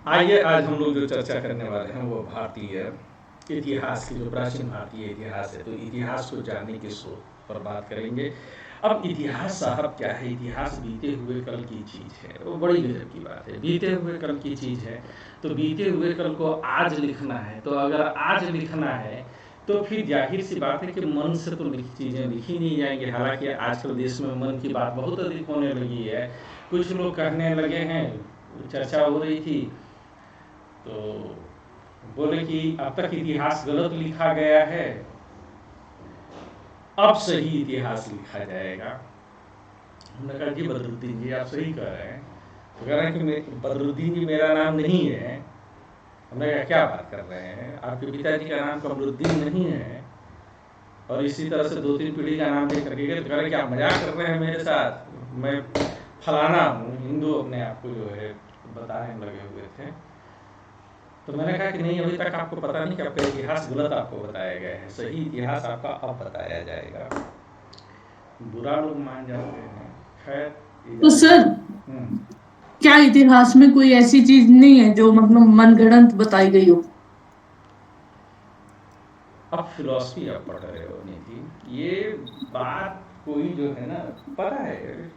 आइए आज हम लोग जो चर्चा करने वाले हैं वो भारतीय इतिहास की, जो प्राचीन भारतीय इतिहास है, तो इतिहास को जानने के स्रोत पर बात करेंगे। अब इतिहास साहब क्या है? इतिहास बीते हुए कल की चीज़ है। वो बड़ी गजब की बात है, बीते हुए कल की चीज़ है। तो बीते हुए कल को आज लिखना है, तो अगर आज लिखना है तो फिर जाहिर सी बात है कि मन से तो चीज़ें लिखी नहीं जाएंगी। हालांकि आजकल देश में मन की बात बहुत अधिक होने लगी है। कुछ लोग कहने लगे हैं, चर्चा हो रही थी, तो बोले कि अब तक इतिहास गलत लिखा गया है, अब सही इतिहास लिखा जाएगा। हमने कहा जी बदरुद्दीन जी आप सही कह रहे हैं। तो कह रहे हैं कि बदरुद्दीन जी मेरा नाम नहीं है। हमने कहा क्या बात कर रहे हैं, आपके पिताजी का नाम कमरुद्दीन नहीं है और इसी तरह से 2-3 पीढ़ी का नाम लेकर के तो कह रहे क्या मजाक कर रहे हैं मेरे साथ, मैं फलाना हूँ, हिंदू अपने आप को जो है बताने लगे हुए थे। तो मैंने कहा कि नहीं, अभी तक आपको पता नहीं कि आपका इतिहास गलत आपको बताया गया है, सही इतिहास आपका अब बताया जाएगा। बुरा लोग मान जाते हैं, खैर तो सर, क्या इतिहास में कोई ऐसी चीज नहीं है जो मतलब मनगढ़ंत बताई गई हो? अब फिलॉसफी आप पढ़ रहे हो निधि, ये बात कोई जो है ना, पता है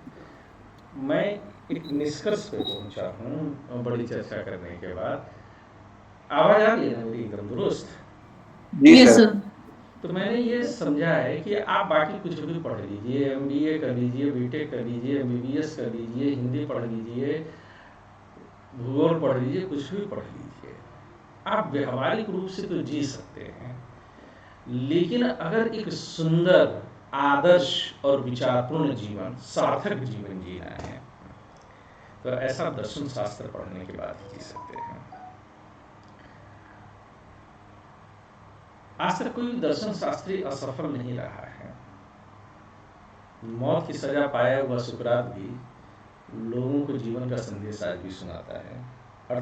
मैं एक निष्कर्ष पे पहुंचा हूँ बड़ी चर्चा करने के बाद। आवाज आ रही है ना मेरी एकदम दुरुस्त? जी यस सर। तो मैंने ये समझा है कि आप बाकी कुछ भी पढ़ लीजिए, एमबीए कर लीजिए, बीटेक कर लीजिए, एमबीबीएस कर लीजिए, हिंदी पढ़ लीजिए, भूगोल पढ़ लीजिए, कुछ भी पढ़ लीजिए, आप व्यवहारिक रूप से तो जी सकते हैं। लेकिन अगर एक सुंदर, आदर्श और विचारपूर्ण जीवन, सार्थक जीवन जीना है तो ऐसा दर्शन शास्त्र पढ़ने के बाद ही जी सकते हैं। आज तक कोई दर्शन शास्त्री असफल नहीं रहा है। मौत की सजा पाया हुआ सुकरात भी लोगों को जीवन का संदेश आज भी सुनाता है, और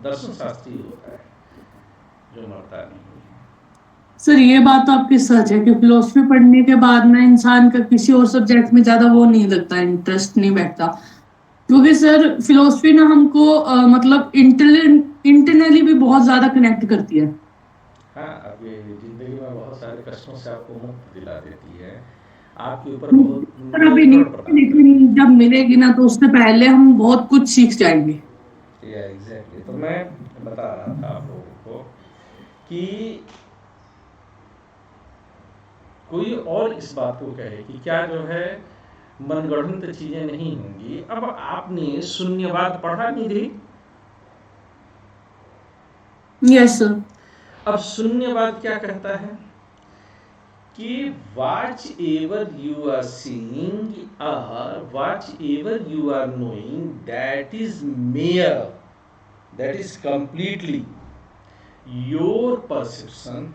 दर्शन शास्त्री होता है जो मरता नहीं है। सर ये बात तो आपकी सच है कि फिलोसफी पढ़ने के बाद ना इंसान का किसी और सब्जेक्ट में ज्यादा वो नहीं लगता, इंटरेस्ट नहीं बैठता। क्योंकि सर फिलोसफी ना हमको मतलब इंटरनली भी बहुत ज्यादा कनेक्ट करती है। हाँ, अब ये जिंदगी में बहुत सारे कष्टों से आपको मुक्त दिला देती है, आपके ऊपर बहुत पर अभी नहीं, नियंत्रण प्रदान करती लेकिन जब मिलेगी ना तो उससे पहले हम बहुत कुछ सीख जाएंगे। है। या एग्जैक्टली, तो मैं बता रहा था आप लोगों को कि कोई और इस बात को कहे कि क्या जो है मनगढ़ंत चीजें नहीं होंगी। अब आपने शून्यवाद पढ़ा नहीं थी? Yes sir. अब शून्यवाद क्या कहता है कि watch ever you are seeing or watch ever you are knowing, that is mere, that is completely your perception,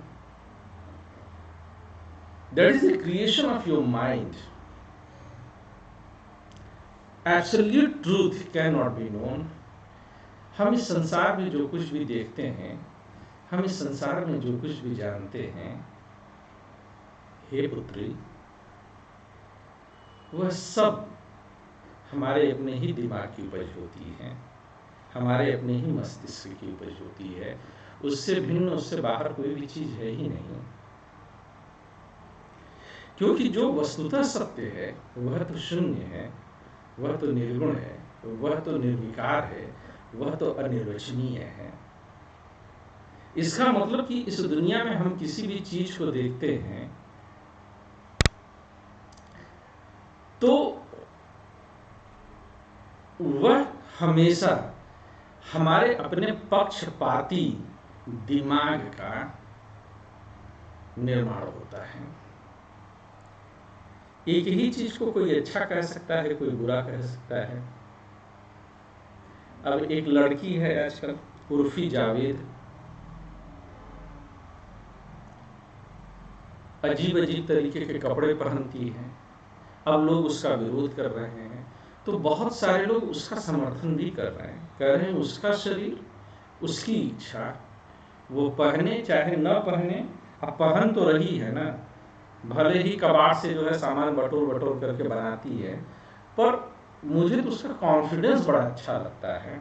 that is the creation of your mind. Absolute truth cannot be known. हम इस संसार में जो कुछ भी देखते हैं, हम इस संसार में जो कुछ भी जानते हैं, हे पुत्री, वह सब हमारे अपने ही दिमाग की उपज होती है, हमारे अपने ही मस्तिष्क की उपज होती है। उससे भिन्न, उससे बाहर कोई भी चीज है ही नहीं। क्योंकि जो वस्तुतः सत्य है वह तो शून्य है, वह तो निर्गुण है, वह तो निर्विकार है, वह तो अनिर्वचनीय है। इसका मतलब कि इस दुनिया में हम किसी भी चीज को देखते हैं तो वह हमेशा हमारे अपने पक्षपाती दिमाग का निर्माण होता है। एक ही चीज को कोई अच्छा कह सकता है, कोई बुरा कह सकता है। अब एक लड़की है आजकल, उर्फी जावेद, अजीब अजीब तरीके के कपड़े पहनती है। अब लोग उसका विरोध कर रहे हैं, तो बहुत सारे लोग उसका समर्थन भी कर रहे हैं, कह रहे हैं उसका शरीर, उसकी इच्छा, वो पहने चाहे न पहने। अब पहन तो रही है ना, भले ही कबाड़ से जो है सामान बटोर बटोर करके बनाती है, पर मुझे तो उसका कॉन्फिडेंस बड़ा अच्छा लगता है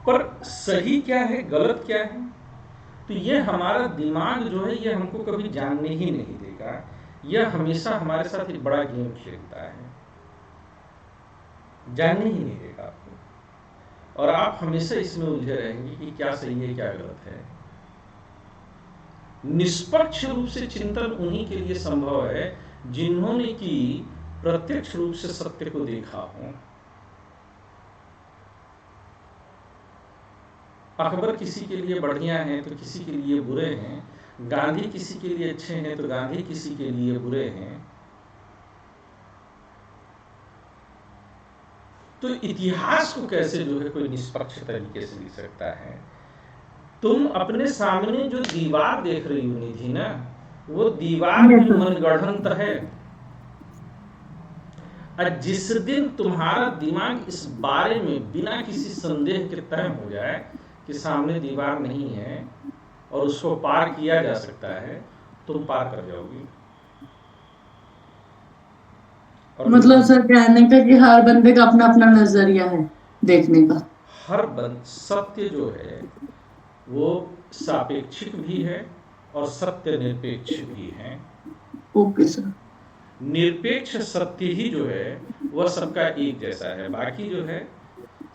पर सही क्या है, गलत क्या है, तो ये हमारा दिमाग जो है ये हमको कभी जानने ही नहीं देगा। यह हमेशा हमारे साथ एक बड़ा गेम खेलता है, जानने ही नहीं देगा आपको, और आप हमेशा इसमें उलझे रहेंगे कि क्या सही है क्या गलत है। निष्पक्ष रूप से चिंतन उन्हीं के लिए संभव है जिन्होंने कि प्रत्यक्ष रूप से सत्य को देखा हो। अकबर किसी के लिए बढ़िया हैं तो किसी के लिए बुरे हैं, गांधी किसी के लिए अच्छे हैं तो गांधी किसी के लिए बुरे हैं। तो इतिहास को कैसे जो है कोई निष्पक्ष तरीके से लिख सकता है? तुम अपने सामने जो दीवार देख रही हो निधि ना, वो दीवार भी मनगढ़ंत है। और जिस दिन तुम्हारा दिमाग इस बारे में बिना किसी संदेह के तय हो जाए कि सामने दीवार नहीं है और उसको पार किया जा सकता है, तुम पार कर जाओगी। मतलब सर कहने का कि हर बंदे का अपना अपना नजरिया है देखने का। हर सत्य जो है वो सापेक्षिक भी है और सत्य निरपेक्ष भी है। Okay sir. निरपेक्ष सत्य ही जो है वह सबका एक जैसा है, बाकी जो है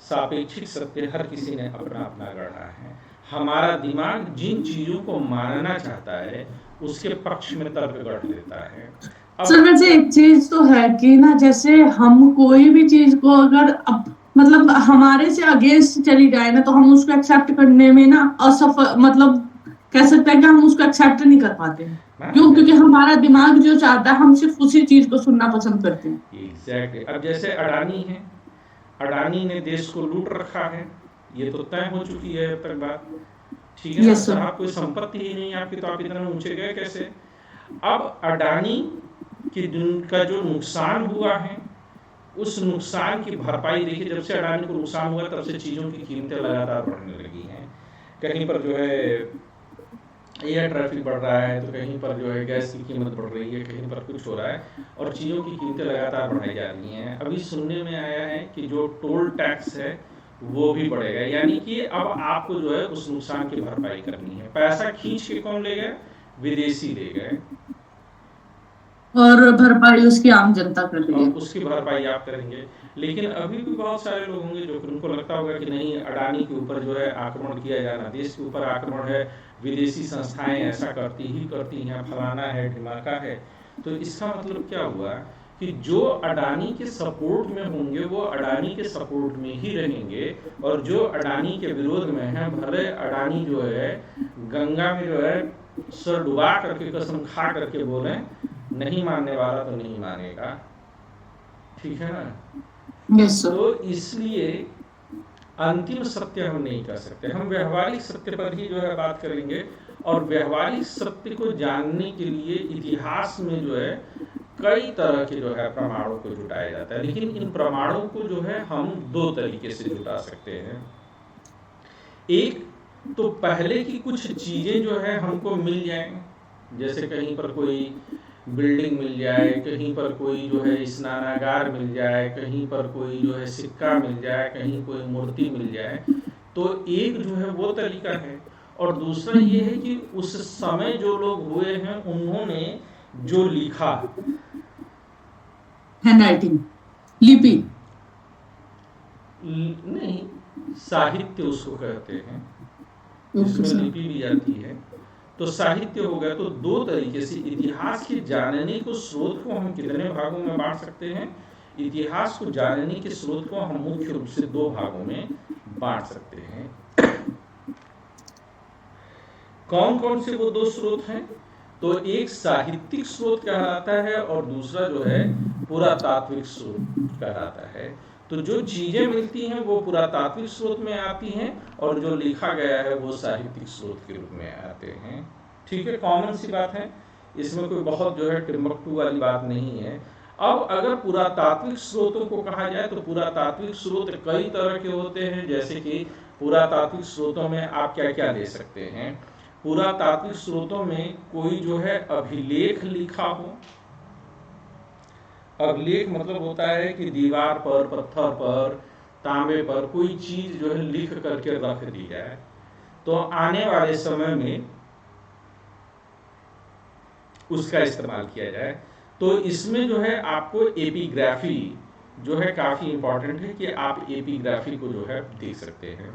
सापेक्षिक सत्य हर किसी ने अपना अपना गढ़ा है। हमारा दिमाग जिन चीजों को मानना चाहता है उसके पक्ष में तर्क गढ़ देता है। सर वैसे एक चीज तो है कि ना, जैसे हम कोई भी चीज को अगर मतलब हमारे से अगेंस्ट चली जाए ना, तो हम उसको एक्सेप्ट करने में ना असफल, मतलब कह सकते हैं कि हम उसको एक्सेप्ट नहीं कर पाते हैं। क्यों? क्योंकि हमारा दिमाग जो चाहता है हम सिर्फ उसी चीज को सुनना पसंद करते हैं। एग्जैक्टली। अब जैसे अडानी है, अडानी ने देश को लूट रखा है, ये तो तय हो चुकी है अब तक बात, ठीक है ना? आप कोई संपत्ति ही नहीं आपकी, तो आप इतना ऊंचे गए कैसे? अब अडानी का जो नुकसान हुआ है उस नुकसान की भरपाई देखिए, जब से अडानी को नुकसान हुआ तब से चीज़ों की कीमतें लगातार बढ़ने लगी हैं। कहीं पर जो है एयर ट्रैफिक बढ़ रहा है, तो कहीं पर जो है गैस की कीमत बढ़ रही है, कहीं पर कुछ हो रहा है, और चीज़ों की कीमतें लगातार बढ़ाई जा रही हैं। अभी सुनने में आया है कि जो टोल टैक्स है वो भी बढ़ेगा, यानी कि अब आपको जो है उस नुकसान की भरपाई करनी है। पैसा खींच के कौन ले गए? विदेशी ले गए, और भरपाई उसकी आम जनता कर रही है, उसकी भरपाई आप करेंगे। लेकिन अभी भी बहुत सारे लोग होंगे जो उनको लगता होगा कि नहीं, अडानी के ऊपर जो है आक्रमण किया जाना, देश के ऊपर आक्रमण है, विदेशी संस्थाएं ऐसा करती हैं, फलाना है, ढिमाका है। तो इसका मतलब क्या हुआ कि जो अडानी के सपोर्ट में होंगे वो अडानी के सपोर्ट में ही रहेंगे, और जो अडानी के विरोध में है, भले अडानी जो है गंगा में जो है सर डुबा करके कसम खा करके बोले, नहीं मानने वाला तो नहीं मानेगा, ठीक है ना? yes, तो इसलिए अंतिम सत्य हम नहीं कर सकते, हम व्यवहारिक सत्य पर ही जो है बात करेंगे। और व्यवहारिक सत्य को जानने के लिए इतिहास में जो है कई तरह के जो है प्रमाणों को जुटाया जाता है, लेकिन इन प्रमाणों को जो है हम दो तरीके से जुटा सकते हैं। एक तो पहले की कुछ चीजें जो है हमको मिल जाएं, जैसे कहीं पर कोई बिल्डिंग मिल जाए, कहीं पर कोई जो है स्नानागार मिल जाए, कहीं पर कोई जो है सिक्का मिल जाए, कहीं कोई मूर्ति मिल जाए, तो एक जो है वो तरीका है। और दूसरा ये है कि उस समय जो लोग हुए हैं उन्होंने जो लिखा, हैंडराइटिंग, लिपि नहीं, साहित्य उसको कहते हैं, जिसमें लिपि भी जाती है, तो साहित्य हो गया। तो दो तरीके से इतिहास के जानने को, स्रोत को हम कितने भागों में बांट सकते हैं? इतिहास को जानने के स्रोत को हम मुख्य रूप से दो भागों में बांट सकते हैं। कौन कौन से वो दो स्रोत हैं? तो एक साहित्यिक स्रोत कहलाता है और दूसरा जो है पुरातात्विक स्रोत कहलाता है। तो जो चीजें मिलती हैं वो पुरातात्विक स्रोत में आती हैं और जो लिखा गया है वो साहित्यिक स्रोत के रूप में आते हैं, ठीक है? कॉमन सी बात है, इसमें कोई बहुत जो है टिम्बकटू वाली बात नहीं है। अब अगर पुरातात्विक स्रोतों को कहा जाए तो पुरातात्विक स्रोत कई तरह के होते हैं, जैसे कि पुरातात्विक स्रोतों में आप क्या क्या ले सकते हैं? पुरातात्विक स्रोतों में कोई जो है अभिलेख लिखा हो। अभिलेख मतलब होता है कि दीवार पर, पत्थर पर, तांबे पर कोई चीज जो है लिख करके रख दी जाए, तो आने वाले समय में उसका इस्तेमाल किया जाए। तो इसमें जो है आपको एपिग्राफी जो है काफ़ी इम्पॉर्टेंट है कि आप एपिग्राफी को जो है देख सकते हैं।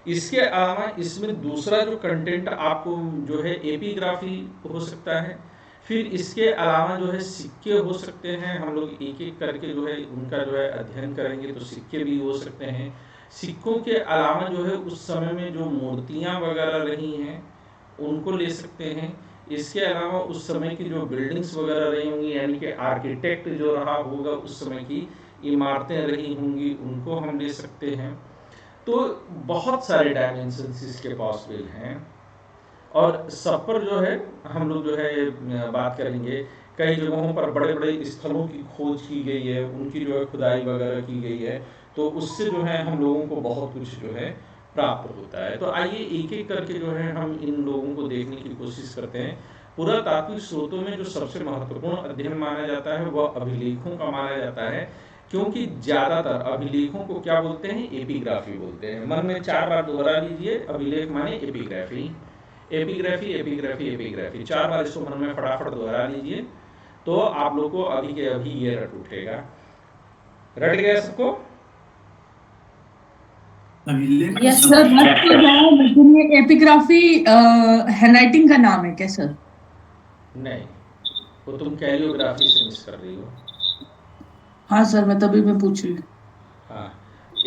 इसके अलावा इसमें दूसरा जो कंटेंट आपको जो है एपिग्राफी हो सकता है, फिर इसके अलावा जो है सिक्के हो सकते हैं। हम लोग एक एक करके जो है उनका जो है अध्ययन करेंगे, तो सिक्के भी हो सकते हैं। सिक्कों के अलावा जो है उस समय में जो मूर्तियाँ वगैरह रही हैं उनको ले सकते हैं। इसके अलावा उस समय की जो बिल्डिंग्स वगैरह रही होंगी, यानी कि आर्किटेक्ट जो रहा होगा उस समय की इमारतें रही होंगी, उनको हम ले सकते हैं। तो बहुत सारे डायमेंशंस इसके पॉसिबल हैं, और सब पर जो है हम लोग जो है बात करेंगे। कई जगहों पर बड़े बड़े स्थलों की खोज की गई है, उनकी जो है खुदाई वगैरह की गई है, तो उससे जो है हम लोगों को बहुत कुछ जो है प्राप्त होता है। तो आइए एक एक करके जो है हम इन लोगों को देखने की कोशिश करते हैं। पुरातात्विक स्रोतों में जो सबसे महत्वपूर्ण अध्ययन माना जाता है वह अभिलेखों का माना जाता है, क्योंकि ज्यादातर अभिलेखों को क्या बोलते हैं? एपिग्राफी बोलते हैं। मन में 4 बार दोहरा लीजिए, अभिलेख माने एपिग्राफी। एपिग्राफी एपिग्राफी एपिग्राफी 4 बार इसको मन में फटाफट दोहरा लीजिए, तो आप लोग को अभी के अभी ये रट उठेगा। रट गया सबको? यस सर, रट तो गया, लेकिन ये एपिग्राफी हैंडराइटिंग का नाम है क्या सर? नहीं, वो तुम कैलियोग्राफी से मिस कर रही हो। हाँ सर, मैं तभी मैं पूछ रही हूँ। हाँ,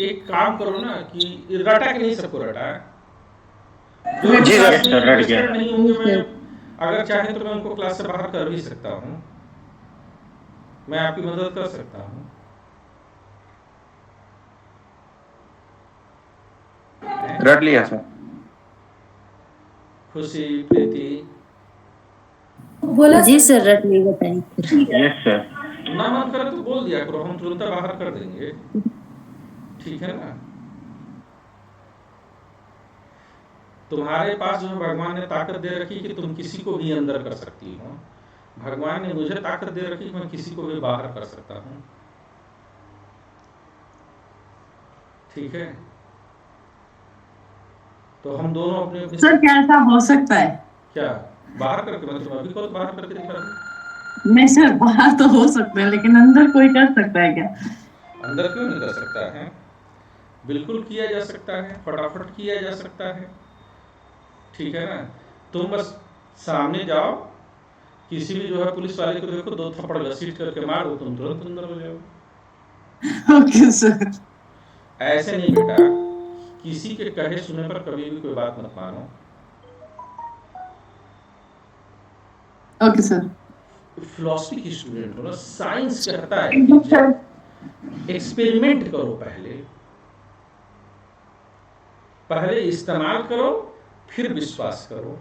एक काम करो ना कि रटा कि नहीं सबको रटा है? जो रट जी क्लास सर, में रट गया। इंटरेस्टेड नहीं होंगे, जी मैं सर। अगर चाहे तो मैं उनको क्लास से बाहर कर भी सकता हूँ। मैं आपकी मदद कर सकता हूँ। रट लिया सर। खुशी, प्रीति, बोला जी सर, रट ली, बताइए। Yes sir. ना मन करे तो बोल दिया करो, हम तुरंत बाहर कर देंगे। ठीक है ना? तुम्हारे पास जो है भगवान ने ताकत दे रखी कि तुम किसी को भी अंदर कर सकती हो। भगवान ने मुझे ताकत दे रखी कि मैं किसी को भी बाहर कर सकता हूँ। ठीक है? तो हम दोनों अपने अपने सर क्या ऐसा हो सकता है? क्या बाहर करके? मैं तुम्हें अभी को बाहर करके दिखा दूं। नहीं सर, बाहर तो हो सकता है, लेकिन अंदर कोई कर सकता है क्या? अंदर क्यों नहीं कर सकता है? बिल्कुल किया जा सकता है, फटाफट किया जा सकता है। ठीक है ना? तुम बस सामने जाओ, किसी भी जो है पुलिस वाले को देखो, 2 थप्पड़ घसीट करके मार दो, तुम तुरंत अंदर हो जाओ। Okay sir. ऐसे नहीं बेटा, किसी के कहे सुने पर कभी भी कोई बात मत मानो। Okay sir. फिलॉसफी की स्टूडेंट हो ना, साइंस कहता है कि एक्सपेरिमेंट करो, पहले इस्तेमाल करो, फिर विश्वास करो।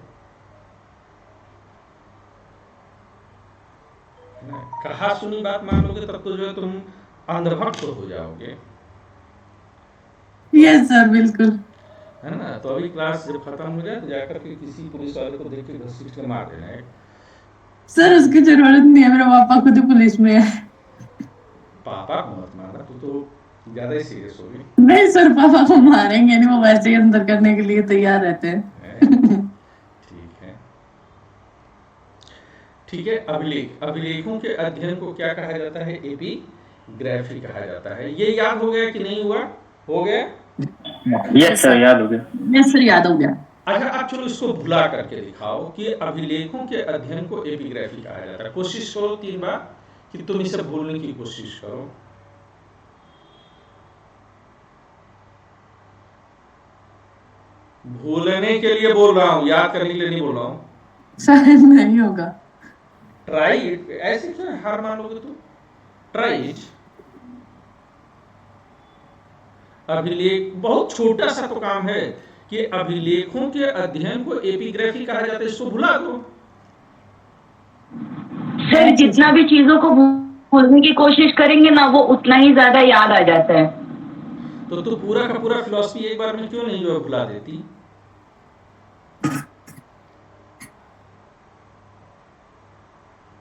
कहा सुनी बात मान लोगे तब तो जो है तुम अंधभक्त हो जाओगे। यस सर, बिल्कुल। है ना? तो अभी क्लास जब खत्म हो जाए तो जाकर के किसी पुलिस वाले को देख के घसीट के मार देना है। सर उसकी जरूरत नहीं है, मेरे पापा खुद ही पुलिस में है। पापा को मत मारना, तू तो ज्यादा ही सीरियस हो गई। नहीं सर, पापा को मारेंगे नहीं, वो वैसे ही अंदर करने के लिए तैयार रहते हैं। ठीक है, ठीक है। अभिलेखों के अध्ययन को क्या कहा जाता है? एपिग्राफी कहा जाता है। ये याद हो गया कि नहीं हुआ? हो गया? यस सर, याद हो गया। यस सर, याद हो गया। अच्छा, अब चलो इसको भुला करके दिखाओ कि अभिलेखों के अध्ययन को एपिग्राफी कहा जाता है। कोशिश करो 3 बार कि तुम इसे भूलने की कोशिश करो। भूलने के लिए बोल रहा हूं, याद करने के लिए नहीं बोल रहा हूं। शायद नहीं होगा। Try it. ऐसे क्यों हार मान लोगे तुम? Try it. अभिलेख बहुत छोटा सा तो काम है कि अभिलेखों के अध्ययन को एपिग्राफी कहा जाता है, इसको भुला दो। सर जितना भी चीजों को भूलने की कोशिश करेंगे ना, वो उतना ही ज्यादा याद आ जाता है। तो तू पूरा का पूरा फिलॉसफी एक बार में क्यों नहीं जो भुला देती?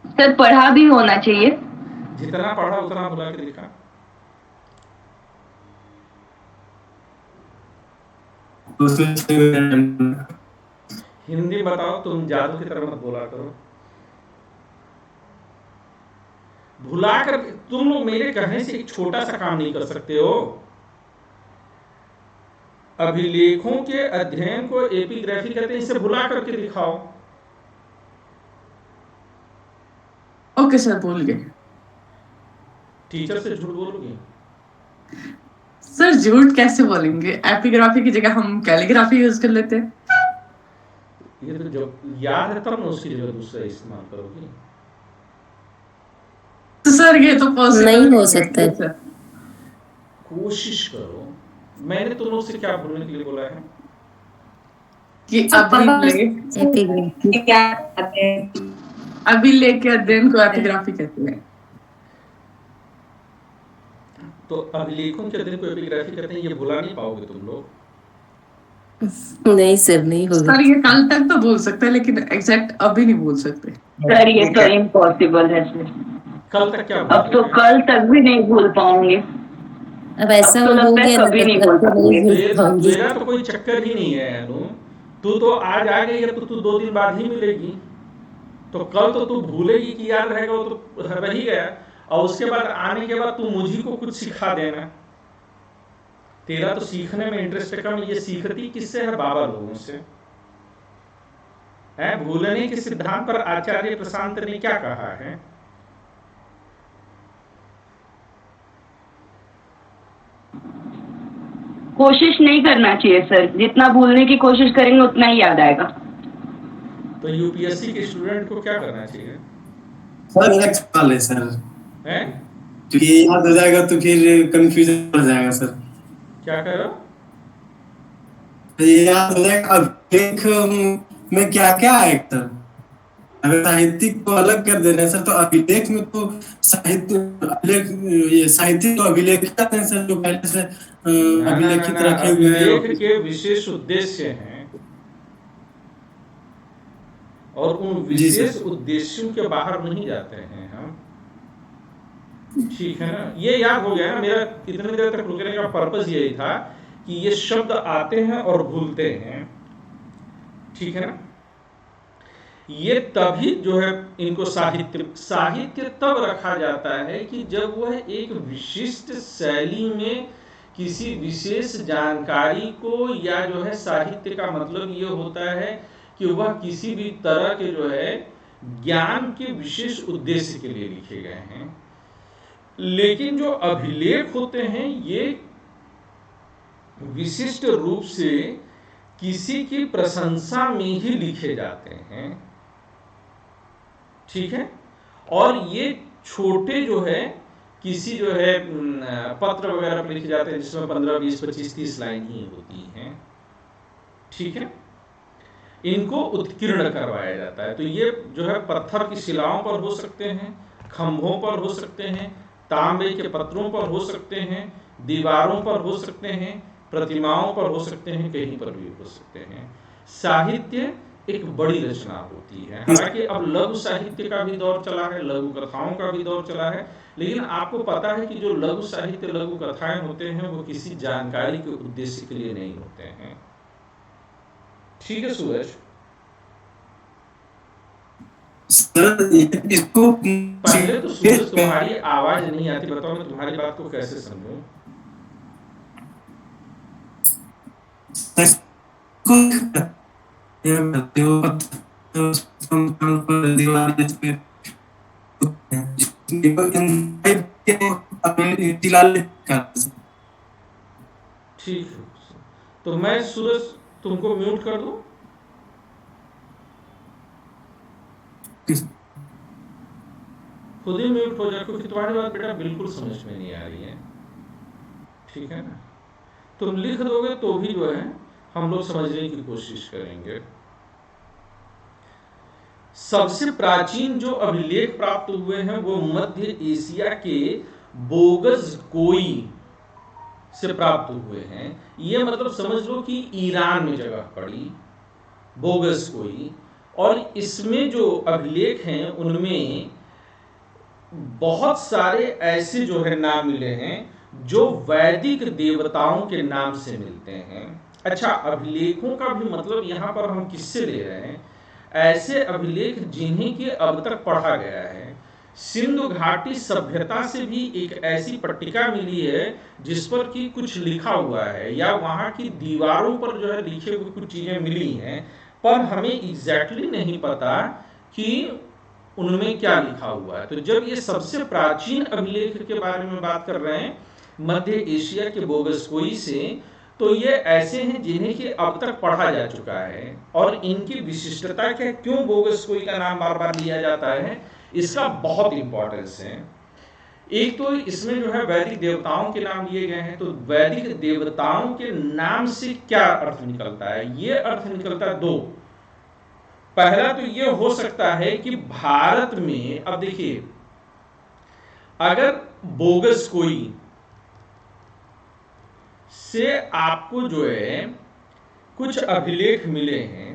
सर पढ़ा भी होना चाहिए। जितना पढ़ा उतना भुला के दिखा। हिंदी बताओ, तुम जादू की तरह मत बोला करो। भुला कर तुम लोग मेरे कहने से एक छोटा सा काम नहीं कर सकते हो। अभिलेखों के अध्ययन को एपिग्राफी कहते हैं, इसे भुला करके दिखाओ। ओके सर, बोल गए। टीचर से झूठ बोलोगे? सर झूठ कैसे बोलेंगे, एपिग्राफी की जगह हम कैलीग्राफी यूज कर लेते हैं। ये तो जब याद है तब ना उसकी जगह दूसरा इस्तेमाल करोगे। तो सर ये तो पॉसिबल नहीं हो सकता है। कोशिश करो। मैंने तुम लोग से क्या बोलने के लिए बोला है कि अभिलेख के अध्ययन को एपिग्राफी कहते हैं। तो अभिलेखों के अध्ययन को एपिग्राफी कहते हैं, ये भुला नहीं पाओगे तुम लोग। नहीं सर, नहीं होगा। सर ये कल तक तो बोल सकते हैं, लेकिन एग्जैक्ट अभी नहीं बोल सकते। सर ये तो इम्पॉसिबल है सर। कल तक क्या अब तो कल तक भी नहीं भूल पाऊंगे। अब ऐसा अब तो हो लगता है गया कभी नहीं ना, बोल तो नहीं भूल पाऊंगी। तेरा तो कोई चक्कर ही नहीं है अनु। तू तो आज आ गई है तो तू 2 दिन बाद ही मिलेगी, तो कल तो तू भूलेगी कि याद रहेगा, वो तो रह ही गया। और उसके बाद आने के बाद तू मुझी को कुछ सिखा देना। तेरा तो सीखने में इंटरेस्ट है कम। ये सीखती किससे है? बाबा लोगों से है। भूलने के सिद्धांत पर आचार्य प्रशांत ने क्या कहा है? कोशिश नहीं करना चाहिए सर, जितना भूलने की कोशिश करेंगे उतना ही याद आएगा। तो यूपीएससी के स्टूडेंट को क्या करना चाहिए? सर एक सवाल है सर, हैं? तो ये याद हो जाएगा तो फिर कंफ्यूजन हो जाएगा सर। क्या करो? ये याद हो जाएगा अभिलेख में क्या क्या है सर। अगर साहित्यिक को अलग कर दे रहे हैं सर, तो अभिलेख में तो साहित्य अभिलेख, ये साहित्यिक तो अभिलेख कहते हैं सर, जो पहले से अभिलेखित रखे हुए हैं। अभिलेख के विशेष उद्देश्य हैं और उन विशेष उद्देश्यों के बाहर नहीं जाते हैं हम। ठीक है ना? ये याद हो गया ना? मेरा इतनी देर तक रुकने का पर्पस यही था कि ये शब्द आते हैं और भूलते हैं। ठीक है ना? ये तभी जो है इनको साहित्य तब रखा जाता है कि जब वह एक विशिष्ट शैली में किसी विशेष जानकारी को, या जो है साहित्य का मतलब ये होता है कि वह किसी भी तरह के जो है ज्ञान के विशेष उद्देश्य के लिए लिखे गए हैं। लेकिन जो अभिलेख होते हैं ये विशिष्ट रूप से किसी की प्रशंसा में ही लिखे जाते हैं। ठीक है? और ये छोटे जो है किसी जो है पत्र वगैरह पे लिखे जाते हैं जिसमें 15, 20, 25, 30 लाइन ही होती हैं। ठीक है? इनको उत्कीर्ण करवाया जाता है। तो ये जो है पत्थर की शिलाओं पर हो सकते हैं, खंभों पर हो सकते हैं, तांबे के पत्रों पर हो सकते हैं, दीवारों पर हो सकते हैं, प्रतिमाओं पर हो सकते हैं, कहीं पर भी हो सकते हैं। साहित्य एक बड़ी रचना होती है। हालांकि अब लघु साहित्य का भी दौर चला है, लघु कथाओं का भी दौर चला है, लेकिन आपको पता है कि जो लघु साहित्य, लघु कथाएं होते हैं वो किसी जानकारी के उद्देश्य के लिए नहीं होते हैं। ठीक है सूरज? इसको पहले तो सूरज तुम्हारी आवाज नहीं आती, बताओ मैं तुम्हारी बात को कैसे समझूं? ठीक है, तो मैं सूरज तुमको म्यूट कर दूं? खुद ही म्यूट हो जाए, क्योंकि तुम्हारी बात बेटा बिल्कुल समझ में नहीं आ रही है। ठीक है ना? तुम लिख दोगे तो भी जो है हम लोग समझने की कोशिश करेंगे। सबसे प्राचीन जो अभिलेख प्राप्त हुए हैं वो मध्य एशिया के बोगज़कोई से प्राप्त हुए हैं। ये मतलब समझ लो कि ईरान में जगह पड़ी बोगज़कोई, और इसमें जो अभिलेख हैं उनमें बहुत सारे ऐसे जो है नाम मिले हैं जो वैदिक देवताओं के नाम से मिलते हैं। अच्छा, अभिलेखों का भी मतलब यहाँ पर हम किससे ले रहे हैं? ऐसे अभिलेख जिन्हें कि अब तक पढ़ा गया है। सिंधु घाटी सभ्यता से भी एक ऐसी पट्टिका मिली है जिस पर कि कुछ लिखा हुआ है, या वहाँ की दीवारों पर जो है लिखे हुए कुछ चीजें मिली हैं, पर हमें एग्जैक्टली नहीं पता कि उनमें क्या लिखा हुआ है। तो जब ये सबसे प्राचीन अभिलेख के बारे में बात कर रहे हैं मध्य एशिया के बोगसकोई से, तो ये ऐसे हैं जिन्हें कि अब तक पढ़ा जा चुका है। और इनकी विशिष्टता क्या, क्यों बोगसकोई का नाम बार बार लिया जाता है, इसका बहुत इंपॉर्टेंस है। एक तो इसमें जो है वैदिक देवताओं के नाम लिए गए हैं, तो वैदिक देवताओं के नाम से क्या अर्थ निकलता है? ये अर्थ निकलता है दो। पहला तो ये हो सकता है कि भारत में, अब देखिए, अगर बोगसकोई से आपको जो है कुछ अभिलेख मिले हैं,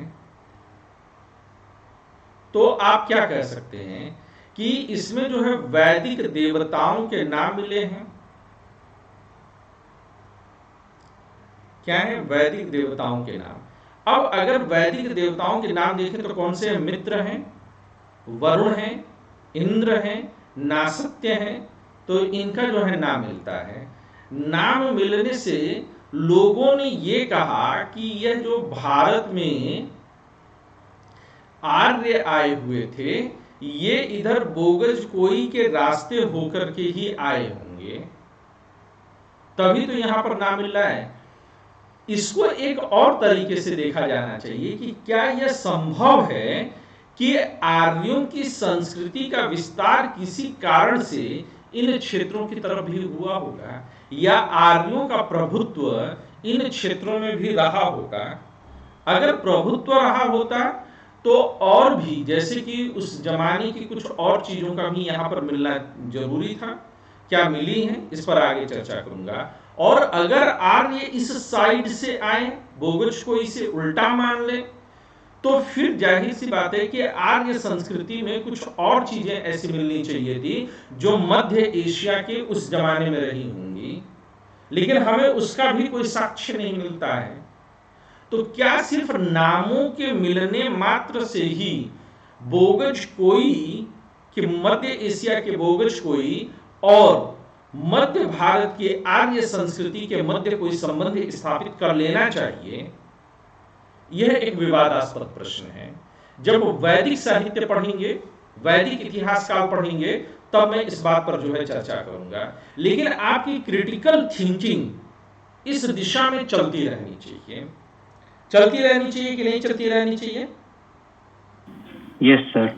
तो आप क्या कह सकते हैं कि इसमें जो है वैदिक देवताओं के नाम मिले हैं। क्या है? वैदिक देवताओं के नाम। अब अगर वैदिक देवताओं के नाम देखें तो कौन से हैं? मित्र हैं, वरुण हैं, इंद्र हैं, नासत्य हैं। तो इनका जो है नाम मिलता है। नाम मिलने से लोगों ने ये कहा कि यह जो भारत में आर्य आए हुए थे, ये इधर बोगसकोई के रास्ते होकर के ही आए होंगे, तभी तो यहां पर नाम मिल रहा है। इसको एक और तरीके से देखा जाना चाहिए कि क्या यह संभव है कि आर्यों की संस्कृति का विस्तार किसी कारण से इन क्षेत्रों की तरफ भी हुआ होगा, या आर्यों का प्रभुत्व इन क्षेत्रों में भी रहा होगा। अगर प्रभुत्व रहा होता तो और भी, जैसे कि उस जमाने की कुछ और चीजों का भी यहाँ पर मिलना जरूरी था। क्या मिली है, इस पर आगे चर्चा करूंगा। और अगर आर्य इस साइड से आए, बोगसकोई से उल्टा मान ले, तो फिर जाहिर सी बात है कि आर्य संस्कृति में कुछ और चीजें ऐसी मिलनी चाहिए थी जो मध्य एशिया के उस जमाने में रही होंगी, लेकिन हमें उसका भी कोई साक्ष्य नहीं मिलता है। तो क्या सिर्फ नामों के मिलने मात्र से ही बोगसकोई के, मध्य एशिया के बोगसकोई और मध्य भारत के आर्य संस्कृति के मध्य कोई संबंध स्थापित कर लेना चाहिए? यह एक विवादास्पद प्रश्न है। जब वैदिक साहित्य पढ़ेंगे, वैदिक इतिहास काल पढ़ेंगे, तब मैं इस बात पर जो है चर्चा करूंगा। लेकिन आपकी क्रिटिकल थिंकिंग इस दिशा में चलती रहनी चाहिए। चलती रहनी चाहिए कि नहीं चलती रहनी चाहिए? Yes sir.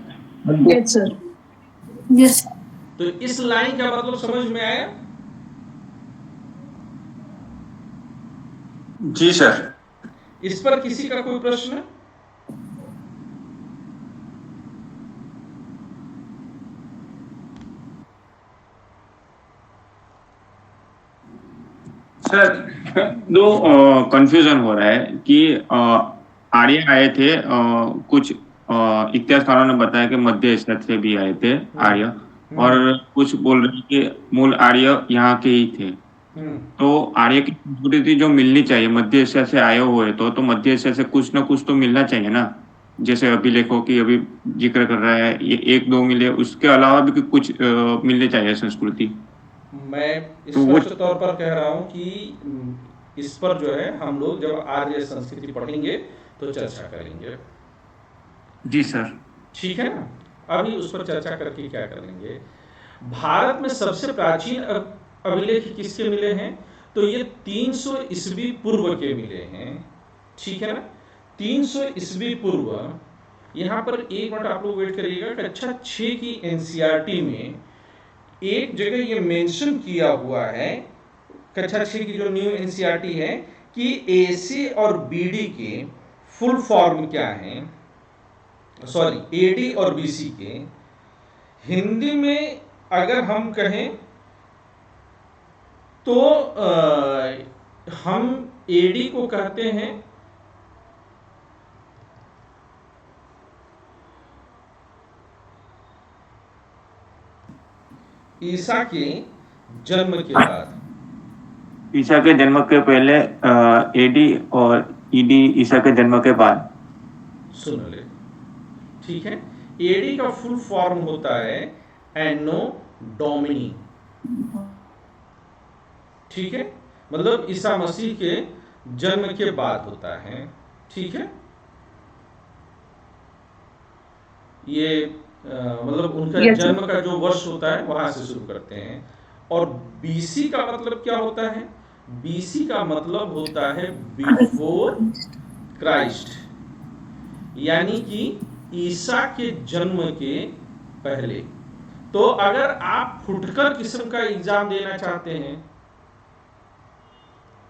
Yes sir. Yes. तो इस लाइन का मतलब समझ में आया? जी सर। इस पर किसी का कोई प्रश्न? सर दो कंफ्यूजन हो रहा है कि आर्य आए थे, कुछ इतिहासकारों ने बताया कि मध्य एशिया से भी आए थे आर्य, और कुछ बोल रहे हैं कि मूल आर्य यहाँ के ही थे। तो आर्य की संस्कृति जो मिलनी चाहिए मध्य एशिया से आए हुए, तो मध्य एशिया से कुछ ना कुछ तो मिलना चाहिए ना। जैसे अभिलेखों की अभी जिक्र कर रहा है, ये एक दो मिले, उसके अलावा भी कुछ मिलने चाहिए संस्कृति। मैं स्पष्ट तौर पर कह रहा हूं कि इस पर जो है हम लोग जब आर्य संस्कृति पढ़ेंगे तो चर्चा करेंगे। जी सर। ठीक है ना? अभी उस पर चर्चा करके क्या करेंगे। भारत में सबसे प्राचीन अभिलेख किसके मिले हैं? तो ये 300 ईस्वी पूर्व के मिले हैं। ठीक है ना? 300 ईस्वी पूर्व। यहाँ पर एक मिनट आप लोग वेट करिएगा। कक्षा 6 की एनसीईआरटी में एक जगह ये मेंशन किया हुआ है, कक्षा 6 की जो न्यू एनसीईआरटी है, कि एसी और बीडी के फुल फॉर्म क्या हैं, सॉरी एडी और बीसी के। हिंदी में अगर हम कहें तो हम एडी को कहते हैं ईसा के जन्म के बाद, ईसा के जन्म के पहले, एडी, और ईडी ईसा के जन्म के बाद। सुन ले, ठीक है। एडी का फुल फॉर्म होता है एनो डोमिनी, ठीक है, मतलब ईसा मसीह के जन्म के बाद होता है, ठीक है। ये मतलब उनका Yes, sir. जन्म का जो वर्ष होता है वहां से शुरू करते हैं। और बीसी का मतलब क्या होता है? बीसी का मतलब होता है बिफोर क्राइस्ट, यानी कि ईसा के जन्म के पहले। तो अगर आप फुटकर किस्म का एग्जाम देना चाहते हैं,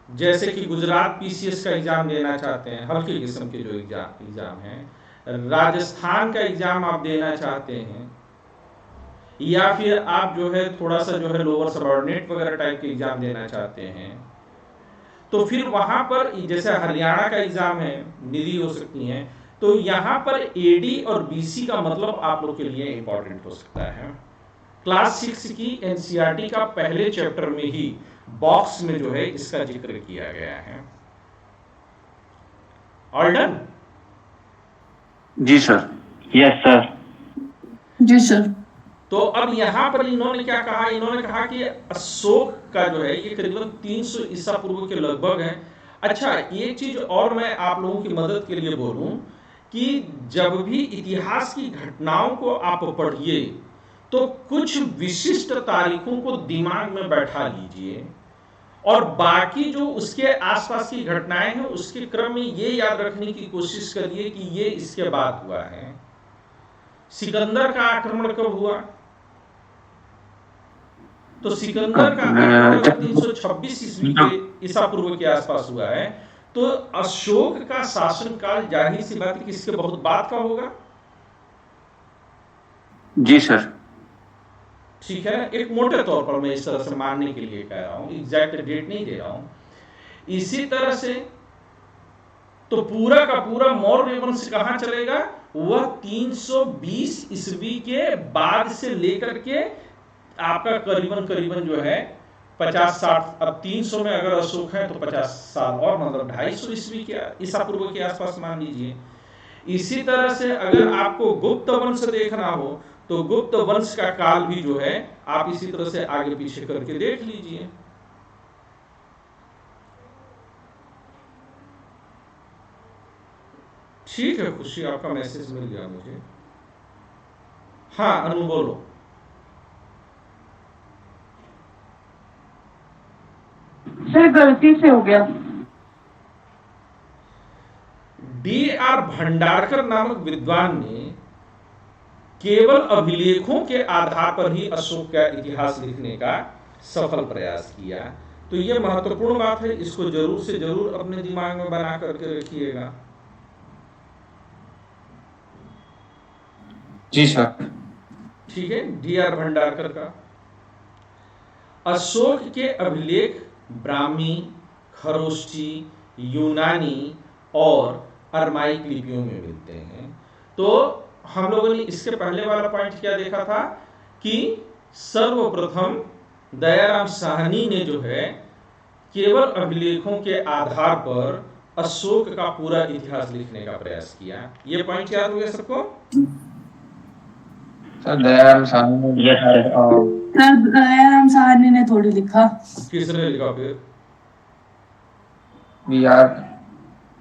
जैसे कि गुजरात पीसीएस का एग्जाम देना चाहते हैं, हल्के किस्म के जो एग्जाम हैं, राजस्थान का एग्जाम आप देना चाहते हैं, या फिर आप जो है थोड़ा सा जो है लोअर सबऑर्डिनेट वगैरह टाइप के एग्जाम देना चाहते हैं, तो फिर वहां पर जैसे हरियाणा का एग्जाम है, निधि हो सकती है, तो यहाँ पर एडी और बीसी का मतलब आप लोग के लिए इंपॉर्टेंट हो सकता है। क्लास 6 की एनसीईआरटी का पहले चैप्टर में ही बॉक्स में जो है इसका जिक्र किया गया है। All done? जी सर। Yes sir. जी सर। तो अब यहां पर इन्होंने क्या कहा? इन्होंने कहा कि अशोक का जो है ये करीबन 300 ईसा पूर्व के लगभग है। अच्छा, एक चीज और मैं आप लोगों की मदद के लिए बोलूं कि जब भी इतिहास की घटनाओं को आप पढ़िए तो कुछ विशिष्ट तारीखों को दिमाग में बैठा लीजिए, और बाकी जो उसके आसपास की घटनाएं हैं उसके क्रम में ये याद रखने की कोशिश करिए कि ये इसके बाद हुआ है। सिकंदर का आक्रमण कब हुआ? तो सिकंदर का आक्रमण 326 ईस्वी के ईसा पूर्व के आसपास हुआ है। तो अशोक का शासनकाल जाहिर सी बात है कि इसके बहुत बाद का होगा। जी सर। ठीक है, एक मोटे तौर पर मैं इस तरह से मानने के लिए कह रहा हूं, एग्जैक्ट डेट नहीं दे रहा हूं। इसी तरह से तो पूरा का पूरा मौर्य वंश कहां चलेगा? वह 320 ईस्वी के बाद से लेकर के आपका करीबन जो है 50-60, अब 300 में अगर अशोक है तो 50 साल और, मतलब 250 ईस्वी के ईसा पूर्व के आसपास मान लीजिए। इसी तरह से अगर आपको गुप्त वंश देखना हो तो गुप्त वंश का काल भी जो है आप इसी तरह से आगे पीछे करके देख लीजिए। ठीक है खुशी, आपका मैसेज मिल गया मुझे। हाँ अनु बोलो। सर गलती से हो गया। D.R. भंडारकर नामक विद्वान ने केवल अभिलेखों के आधार पर ही अशोक का इतिहास लिखने का सफल प्रयास किया। तो यह महत्वपूर्ण बात है, इसको जरूर से जरूर अपने दिमाग में बना करके रखिएगा। जी सर। ठीक है, D.R. भंडारकर का अशोक के अभिलेख ब्राह्मी, खरोष्ठी, यूनानी और अरमाइक लिपियों में मिलते हैं। तो हम लोगों ने इसके पहले वाला पॉइंट क्या देखा था कि सर्वप्रथम दयाराम साहनी ने जो है केवल अभिलेखों के आधार पर अशोक का पूरा इतिहास लिखने का प्रयास किया। ये पॉइंट याद हो गया सबको? सर दयाराम साहनी ने, दयाराम साहनी ने थोड़ी लिखा। किसने लिखा फिर? B.R.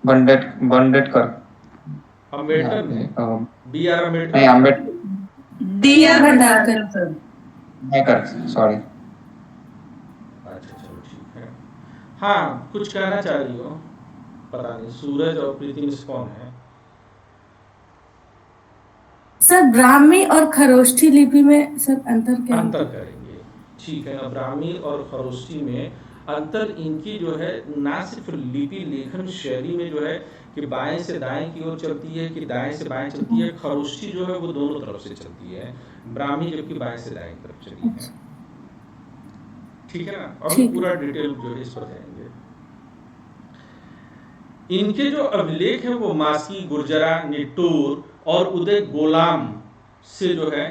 अम्बेडकर। अम्बेडकर ने? B.R. अम्बेडकर? नहीं, अम्बेडकर। D.R. भंडारकर सॉरी। अच्छा चलो ठीक है। हाँ कुछ कहना चाह रही हो? पता नहीं, सूरज और प्रीति में कौन है? सर ब्राह्मी और खरोष्ठी लिपि में सर अंतर क्या है? अंतर करेंगे, ठीक है। ब्राह्मी और खरोष्ठी में अंतर इनकी जो है ना सिर्फ लिपि लेखन शैली में जो है कि बाएं से दाएं की ओर चलती है कि दाएं से बाएं चलती है। खरोष्ठी जो है वो दोनों तरफ से चलती है, ब्राह्मी जबकि बाएं से दाएं तरफ चली है। ठीक है ना? और पूरा डिटेल जो है इस पर जाएंगे। इनके जो अभिलेख है वो मास्की, गुर्जरा, निट्टूर और उदय गोलाम से जो है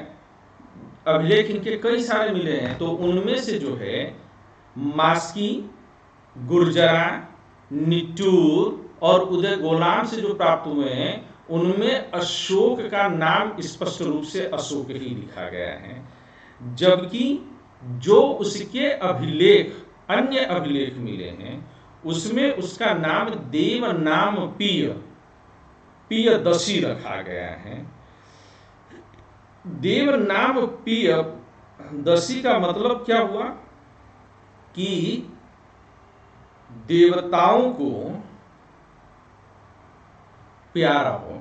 अभिलेख इनके कई सारे मिले हैं। तो उनमें से जो है मास्की, गुर्जरा, निट्टूर और उदय गोलाम से जो प्राप्त हुए हैं उनमें अशोक का नाम स्पष्ट रूप से अशोक ही लिखा गया है, जबकि जो उसके अभिलेख अन्य अभिलेख मिले हैं उसमें उसका नाम देव नाम पियदसी रखा गया है। देव नाम पियदसी का मतलब क्या हुआ कि देवताओं को प्यारा हो।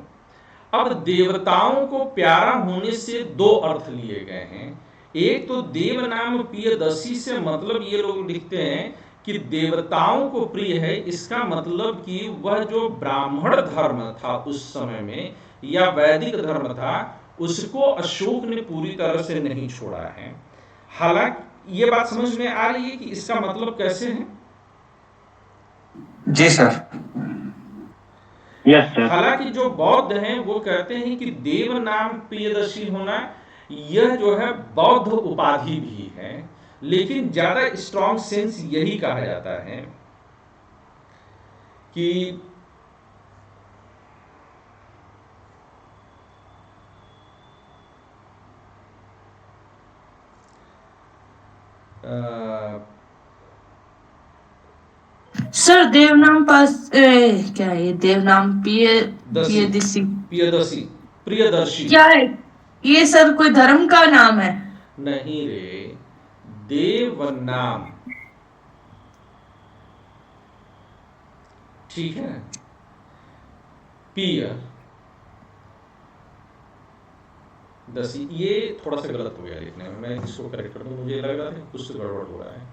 अब देवताओं को प्यारा होने से दो अर्थ लिए गए हैं। एक तो देव नाम पियदसी से मतलब ये लोग लिखते हैं कि देवताओं को प्रिय है, इसका मतलब कि वह जो ब्राह्मण धर्म था उस समय में या वैदिक धर्म था उसको अशोक ने पूरी तरह से नहीं छोड़ा है। हालांकि ये बात समझ में आ रही है कि इसका मतलब कैसे है? जी सर। Yes sir. हालांकि जो बौद्ध हैं वो कहते हैं कि देव नाम प्रियदर्शी होना यह जो है बौद्ध उपाधि भी है, लेकिन ज्यादा स्ट्रॉन्ग सेंस यही कहा जाता है कि सर देवनाम क्या है? देवनाम पियदसी प्रियदर्शी क्या है ये सर? कोई धर्म का नाम है? नहीं रे, देव नाम, ठीक है। दसी ये थोड़ा सा गलत हो गया लिखने में, मैं इसको करेक्ट कर दूं। मुझे लग रहा था कुछ गड़बड़ हो रहा है,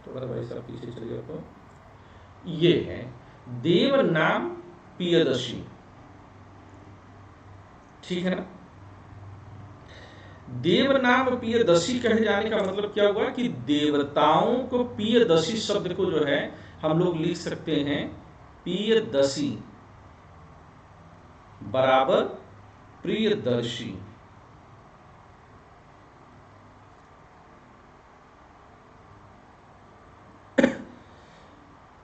थोड़ा सा भाई साहब पीछे चलिए। तो ये है देव नाम पियदर्शी, ठीक है ना। देव नाम पियदर्शी कहे जाने का मतलब क्या हुआ कि देवताओं को पियदर्शी शब्द को जो है हम लोग लिख सकते हैं पियदर्शी बराबर प्रियदर्शी,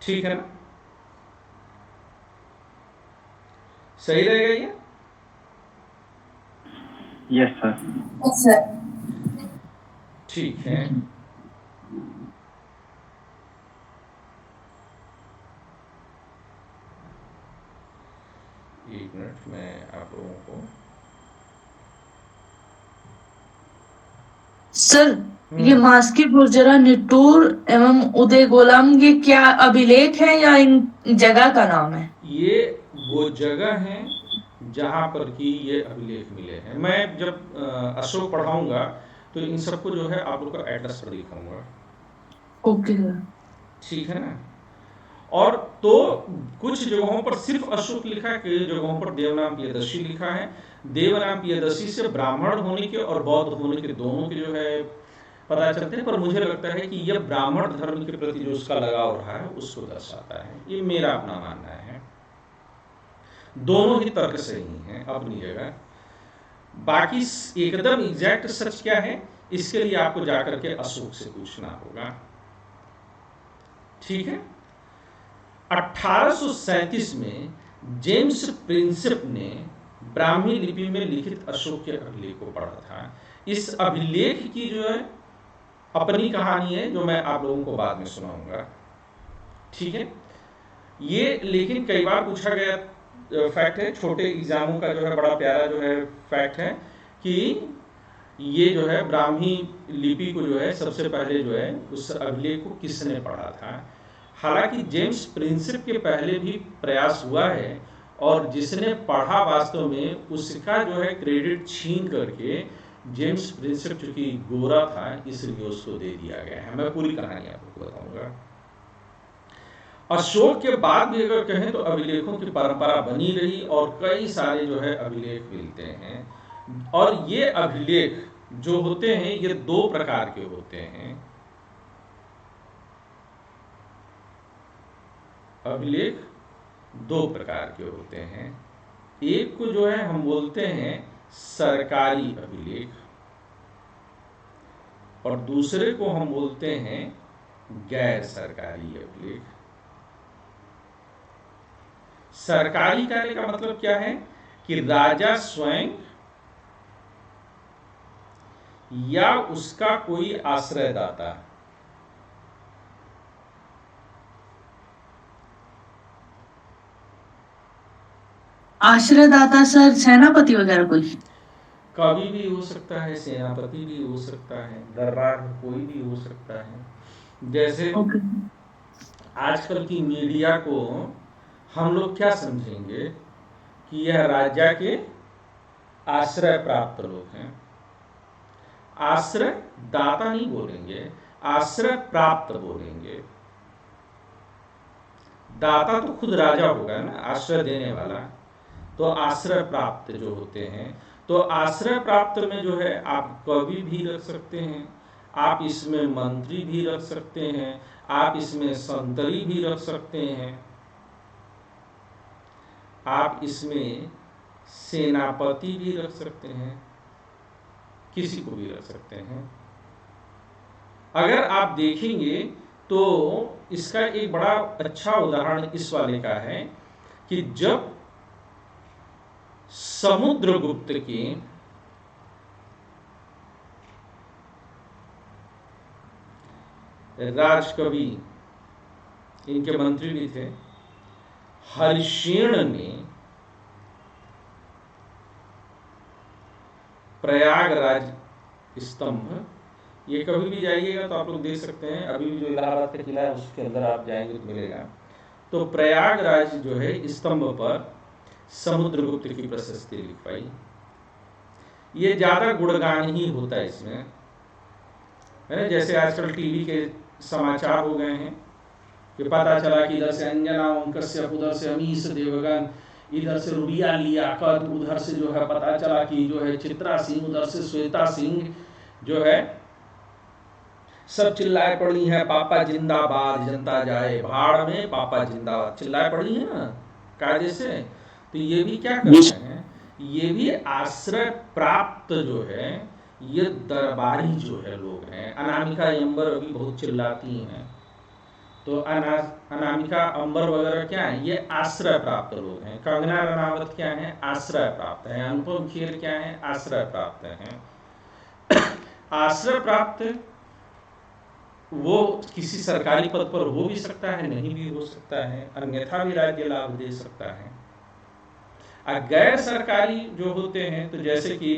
ठीक है ना। सही रहेगा ये? Yes sir. सर ठीक है। एक मिनट में आप लोगों को सर ये मास्की गुर्जरा, निट्टूर एवं उदय गोलाम ये क्या अभिलेख है या इन जगह का नाम है? ये वो जगह है जहां पर कि ये अभिलेख मिले हैं। मैं जब अशोक पढ़ाऊंगा तो इन सबको जो है आप लोग का एड्रेस पर दिखाऊंगा। ओके सर, ठीक है ना। और तो कुछ जगहों पर सिर्फ अशोक लिखा है, कई जगहों पर देवनाम पियदर्शी लिखा है। देवनाम पियदर्शी से ब्राह्मण होने के और बौद्ध होने के दोनों के जो है पता चलते हैं, पर मुझे लगता है कि यह ब्राह्मण धर्म के प्रति जो उसका लगाव रहा है उसको दर्शाता है। ये मेरा अपना मानना है। दोनों ही तर्क सही हैं अपनी जगह। बाकी एकदम एग्जैक्ट सच क्या है इसके लिए आपको जाकर के अशोक से पूछना होगा, ठीक है। 1837 में जेम्स प्रिंसेप ने ब्राह्मी लिपि में लिखित अशोक के अभिलेख को पढ़ा था। इस अभिलेख की जो है अपनी कहानी है जो मैं आप लोगों को बाद में सुनाऊंगा, ठीक है। ये लेकिन कई बार पूछा गया फैक्ट है, छोटे एग्जामों का जो है बड़ा प्यारा जो है फैक्ट है कि ये जो है ब्राह्मी लिपि को जो है सबसे पहले जो है उस अभिलेख को किसने पढ़ा था। हालांकि जेम्स प्रिंसेप के पहले भी प्रयास हुआ है और जिसने पढ़ा वास्तव में उसका जो है क्रेडिट छीन करके जेम्स प्रिंसेप चूंकि गोरा था इसलिए उसको दे दिया गया है। मैं पूरी कहानी आपको बताऊंगा। अशोक के बाद भी अगर कहें तो अभिलेखों की परंपरा बनी रही और कई सारे जो है अभिलेख मिलते हैं। और ये अभिलेख जो होते हैं ये दो प्रकार के होते हैं। अभिलेख दो प्रकार के होते हैं। एक को जो है हम बोलते हैं सरकारी अभिलेख और दूसरे को हम बोलते हैं गैर सरकारी अभिलेख। सरकारी कार्य का मतलब क्या है कि राजा स्वयं या उसका कोई आश्रयदाता, आश्रयदाता सर सेनापति वगैरह कोई? कवि भी हो सकता है, सेनापति भी हो सकता है, दरबार में कोई भी हो सकता है। जैसे ओके। आजकल की मीडिया को हम लोग क्या समझेंगे कि यह राजा के आश्रय प्राप्त लोग हैं। आश्रय दाता नहीं बोलेंगे, आश्रय प्राप्त बोलेंगे। दाता तो खुद राजा होगा ना, आश्रय देने वाला। तो आश्रय प्राप्त जो होते हैं, तो आश्रय प्राप्त में जो है आप कवि भी रख सकते हैं, आप इसमें मंत्री भी रख सकते हैं, आप इसमें संतरी भी रख सकते हैं, आप इसमें सेनापति भी रख सकते हैं, किसी को भी रख सकते हैं। अगर आप देखेंगे तो इसका एक बड़ा अच्छा उदाहरण इस वाले का है कि जब समुद्रगुप्त के राजकवि, इनके मंत्री भी थे, हरिशेन ने प्रयागराज स्तंभ, ये कभी भी जाइएगा तो आप लोग देख सकते हैं, अभी भी जो इलाहाबाद का किला है उसके अंदर आप जाएंगे तो मिलेगा। तो प्रयागराज जो है स्तंभ पर समुद्रगुप्त की प्रशस्ति लिखवाई। ये ज्यादा गुणगान ही होता है इसमें, है जैसे आजकल टीवी के समाचार हो गए हैं कि पता चला कि इधर से अंजना ओम कश्यप, उधर से अमीश देवगन, इधर से रुबिया लियाकत, उधर से जो है पता चला कि जो है चित्रा सिंह, उधर से श्वेता सिंह जो है सब चिल्लाए पड़ी है पापा जिंदाबाद, जनता जाए भाड़ में, पापा जिंदाबाद चिल्लाए पड़ी है ना कायदे से। तो ये भी क्या करते हैं, ये भी आश्रय प्राप्त जो है, ये दरबारी जो है लोग हैं। अनामिका अंबर अभी बहुत चिल्लाती हैं, तो अनामिका अंबर वगैरह क्या है, ये आश्रय प्राप्त लोग हैं। कंगना रनावत क्या है, आश्रय प्राप्त है। अनुपम खेर क्या है, आश्रय प्राप्त हैं। आश्रय प्राप्त वो किसी सरकारी पद पर हो भी सकता है, नहीं भी हो सकता है, अन्यथा भी राज्य लाभ दे सकता है। गैर सरकारी जो होते हैं, तो जैसे कि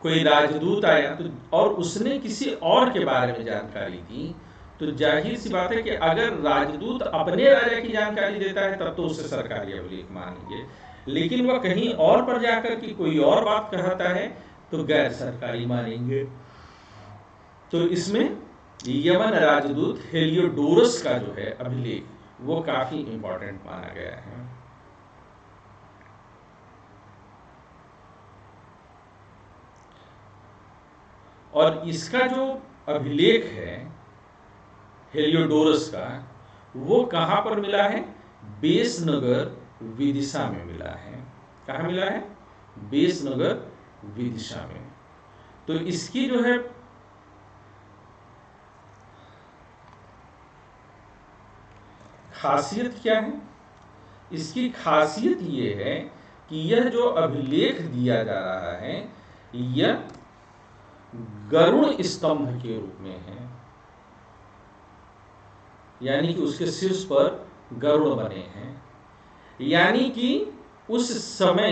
कोई राजदूत आया तो और उसने किसी और के बारे में जानकारी दी, तो जाहिर सी बात है कि अगर राजदूत अपने राजा की जानकारी देता है तब तो उसे सरकारी अभिलेख मानेंगे, लेकिन वह कहीं और पर जाकर के कोई और बात कहता है तो गैर सरकारी मानेंगे। तो इसमें यमन राजदूत हेलियोडोरस का जो है अभिलेख वो काफी इंपॉर्टेंट माना गया है। और इसका जो अभिलेख है हेलियोडोरस का, वो कहां पर मिला है, बेसनगर विदिशा में मिला है। कहां मिला है, बेसनगर विदिशा में। तो इसकी जो है खासियत क्या है, इसकी खासियत ये है कि यह जो अभिलेख दिया जा रहा है यह गरुड़ स्तंभ के रूप में है, यानी कि उसके शीर्ष पर गरुड़ बने हैं। यानी कि उस समय